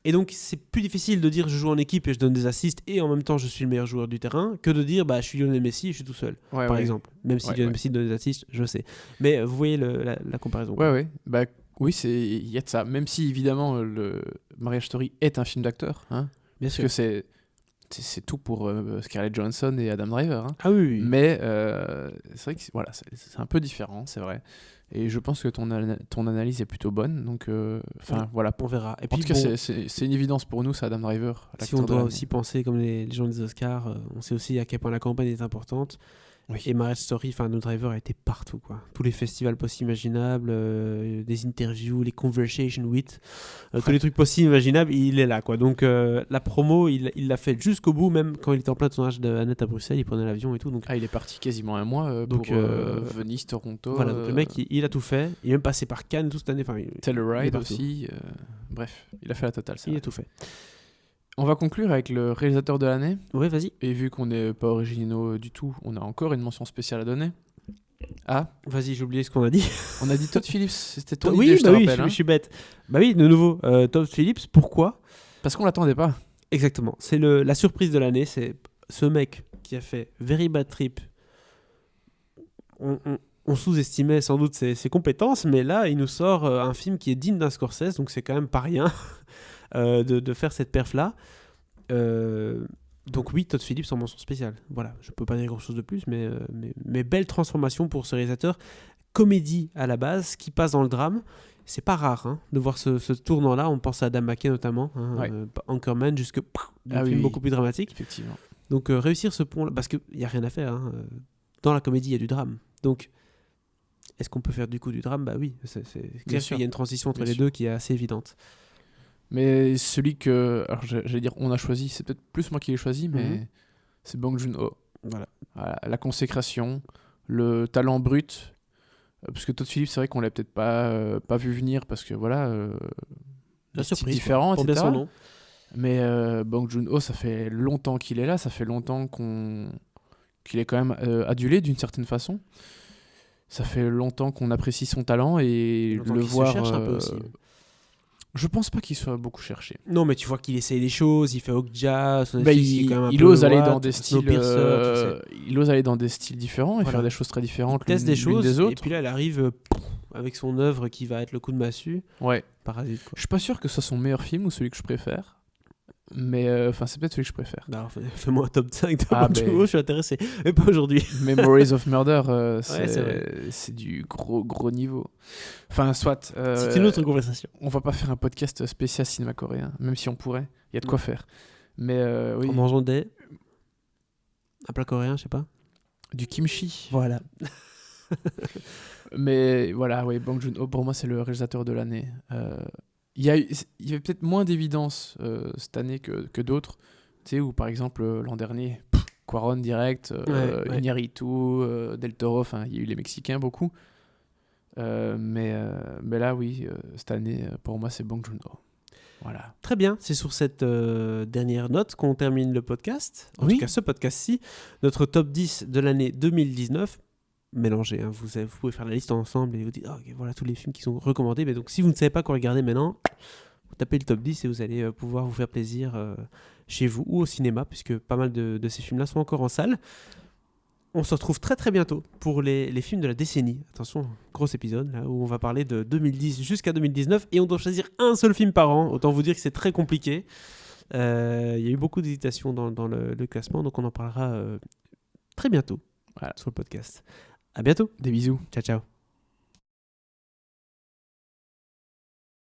Et donc c'est plus difficile de dire je joue en équipe et je donne des assists et en même temps je suis le meilleur joueur du terrain que de dire bah, je suis Lionel Messi et je suis tout seul, Ouais, par ouais. exemple. Même si Ouais, Lionel ouais. Messi donne des assists, je sais. Mais vous voyez la comparaison. Ouais, ouais. Bah, oui, il y a de ça. Même si, évidemment, le Marriage Story est un film d'acteur. Hein, Bien parce sûr. que c'est tout pour Scarlett Johansson et Adam Driver. Hein. Ah oui, oui. Mais c'est vrai que voilà, c'est un peu différent, c'est vrai. Et je pense que ton analyse est plutôt bonne. Donc, Oui. voilà. On verra. Et En puis, tout cas, bon, c'est une évidence pour nous, c'est Adam Driver. si on doit aussi penser comme les gens des Oscars, on sait aussi à quel point la campagne est importante. Oui. Et Marriage Story, enfin, No Driver a été partout, quoi. Tous les festivals possibles imaginables, des interviews, les conversations with, tous les trucs possibles imaginables, il est là, quoi. Donc la promo, il l'a fait jusqu'au bout, même quand il était en plein tournage de Annette à Bruxelles, il prenait l'avion et tout. Donc Ah, il est parti quasiment un mois Donc, pour Venise, Toronto. voilà, donc le mec, il a tout fait. Il est même passé par Cannes toute cette année. Enfin, il est Telluride partout. aussi. Bref, il a fait la totale. Il a tout fait. On va conclure avec le réalisateur de l'année. Ouais, vas-y. Et vu qu'on n'est pas originaux du tout, on a encore une mention spéciale à donner. Ah, Vas-y, j'ai oublié ce qu'on a dit. on a dit Todd Phillips. C'était ton Oui, idée, je te bah oui, rappelle. je suis bête. Bah oui, de nouveau, Todd Phillips, pourquoi ? Parce qu'on l'attendait pas. Exactement. C'est la surprise de l'année. C'est ce mec qui a fait Very Bad Trip. On sous-estimait sans doute ses compétences, mais là, il nous sort un film qui est digne d'un Scorsese, donc c'est quand même pas rien de faire cette perf-là. Donc oui, Todd Phillips en mention spéciale. Voilà, je peux pas dire grand-chose de plus, mais belle transformation pour ce réalisateur. Comédie à la base, qui passe dans le drame. C'est pas rare hein, de voir ce tournant-là. On pense à Adam McKay notamment, hein, Ouais. Anchorman, jusque un film beaucoup plus dramatique. Effectivement. Donc réussir ce pont, parce qu'il n'y a rien à faire. Hein, dans la comédie, il y a du drame. Donc est-ce qu'on peut faire du coup du drame ? Bah oui, c'est clair sûr. qu'il y a une transition entre Bien les sûr. deux qui est assez évidente. Mais celui que. Alors, j'allais dire on a choisi, c'est peut-être plus moi qui l'ai choisi, mais Mhm. c'est Bong Joon-ho. Voilà. Voilà, la consécration, le talent brut. Parce que Todd Phillips, c'est vrai qu'on l'a peut-être pas vu venir parce que voilà. La des styles surprise, différents, pour bien etc. son nom. Mais Bong Joon-ho, ça fait longtemps qu'il est là, ça fait longtemps qu'il est quand même adulé d'une certaine façon. Ça fait longtemps qu'on apprécie son talent et Longtemps le qu'il se voir. cherche un peu aussi. Je pense pas qu'il soit beaucoup cherché. Non, mais tu vois qu'il essaye des choses, il fait Okja, son Bah, Netflix, qui est quand même un il peu ose aller what, dans des styles, Snowpiercer, tu sais. il ose aller dans des styles différents et Voilà. faire des choses très différentes. Il teste des l'une choses, des autres. et puis là, elle arrive avec son œuvre qui va être le coup de massue. Ouais. Parasite, quoi. Je suis pas sûr que ce soit son meilleur film ou celui que je préfère. Mais enfin, c'est peut-être celui que je préfère. Alors, fais-moi un top 5 de Ah, Bong ben. Joon-ho, je suis intéressé. Mais pas aujourd'hui. Memories of Murder, c'est vrai. c'est du gros niveau. Enfin, soit. C'est une autre conversation. On va pas faire un podcast spécial cinéma coréen, même si on pourrait. Il y a de quoi faire. Mais oui, En mangeant un plat coréen, je sais pas. du kimchi. Voilà. Mais voilà, ouais, Bong Joon-ho, pour moi, c'est le réalisateur de l'année. Il y avait peut-être moins d'évidence cette année que d'autres. Tu sais, où par exemple, l'an dernier, Cuarón direct, Ouais. Iñárritu, Del Toro, enfin, il y a eu les Mexicains beaucoup. Mais là, oui, cette année, pour moi, c'est Bong Joon-ho. Voilà. Très bien, c'est sur cette dernière note qu'on termine le podcast. En Oui. tout cas, ce podcast-ci, notre top 10 de l'année 2019. Mélangé, hein. Vous pouvez faire la liste ensemble et vous dites, ok, voilà tous les films qui sont recommandés. Mais donc, si vous ne savez pas quoi regarder maintenant, vous tapez le top 10 et vous allez pouvoir vous faire plaisir chez vous ou au cinéma, puisque pas mal de ces films-là sont encore en salle. On se retrouve très très bientôt pour les films de la décennie. Attention, gros épisode là, où on va parler de 2010 jusqu'à 2019 et on doit choisir un seul film par an. Autant vous dire que c'est très compliqué. Il y a eu beaucoup d'hésitations dans le classement, donc on en parlera très bientôt sur le podcast. À bientôt. Des bisous. Ciao, ciao.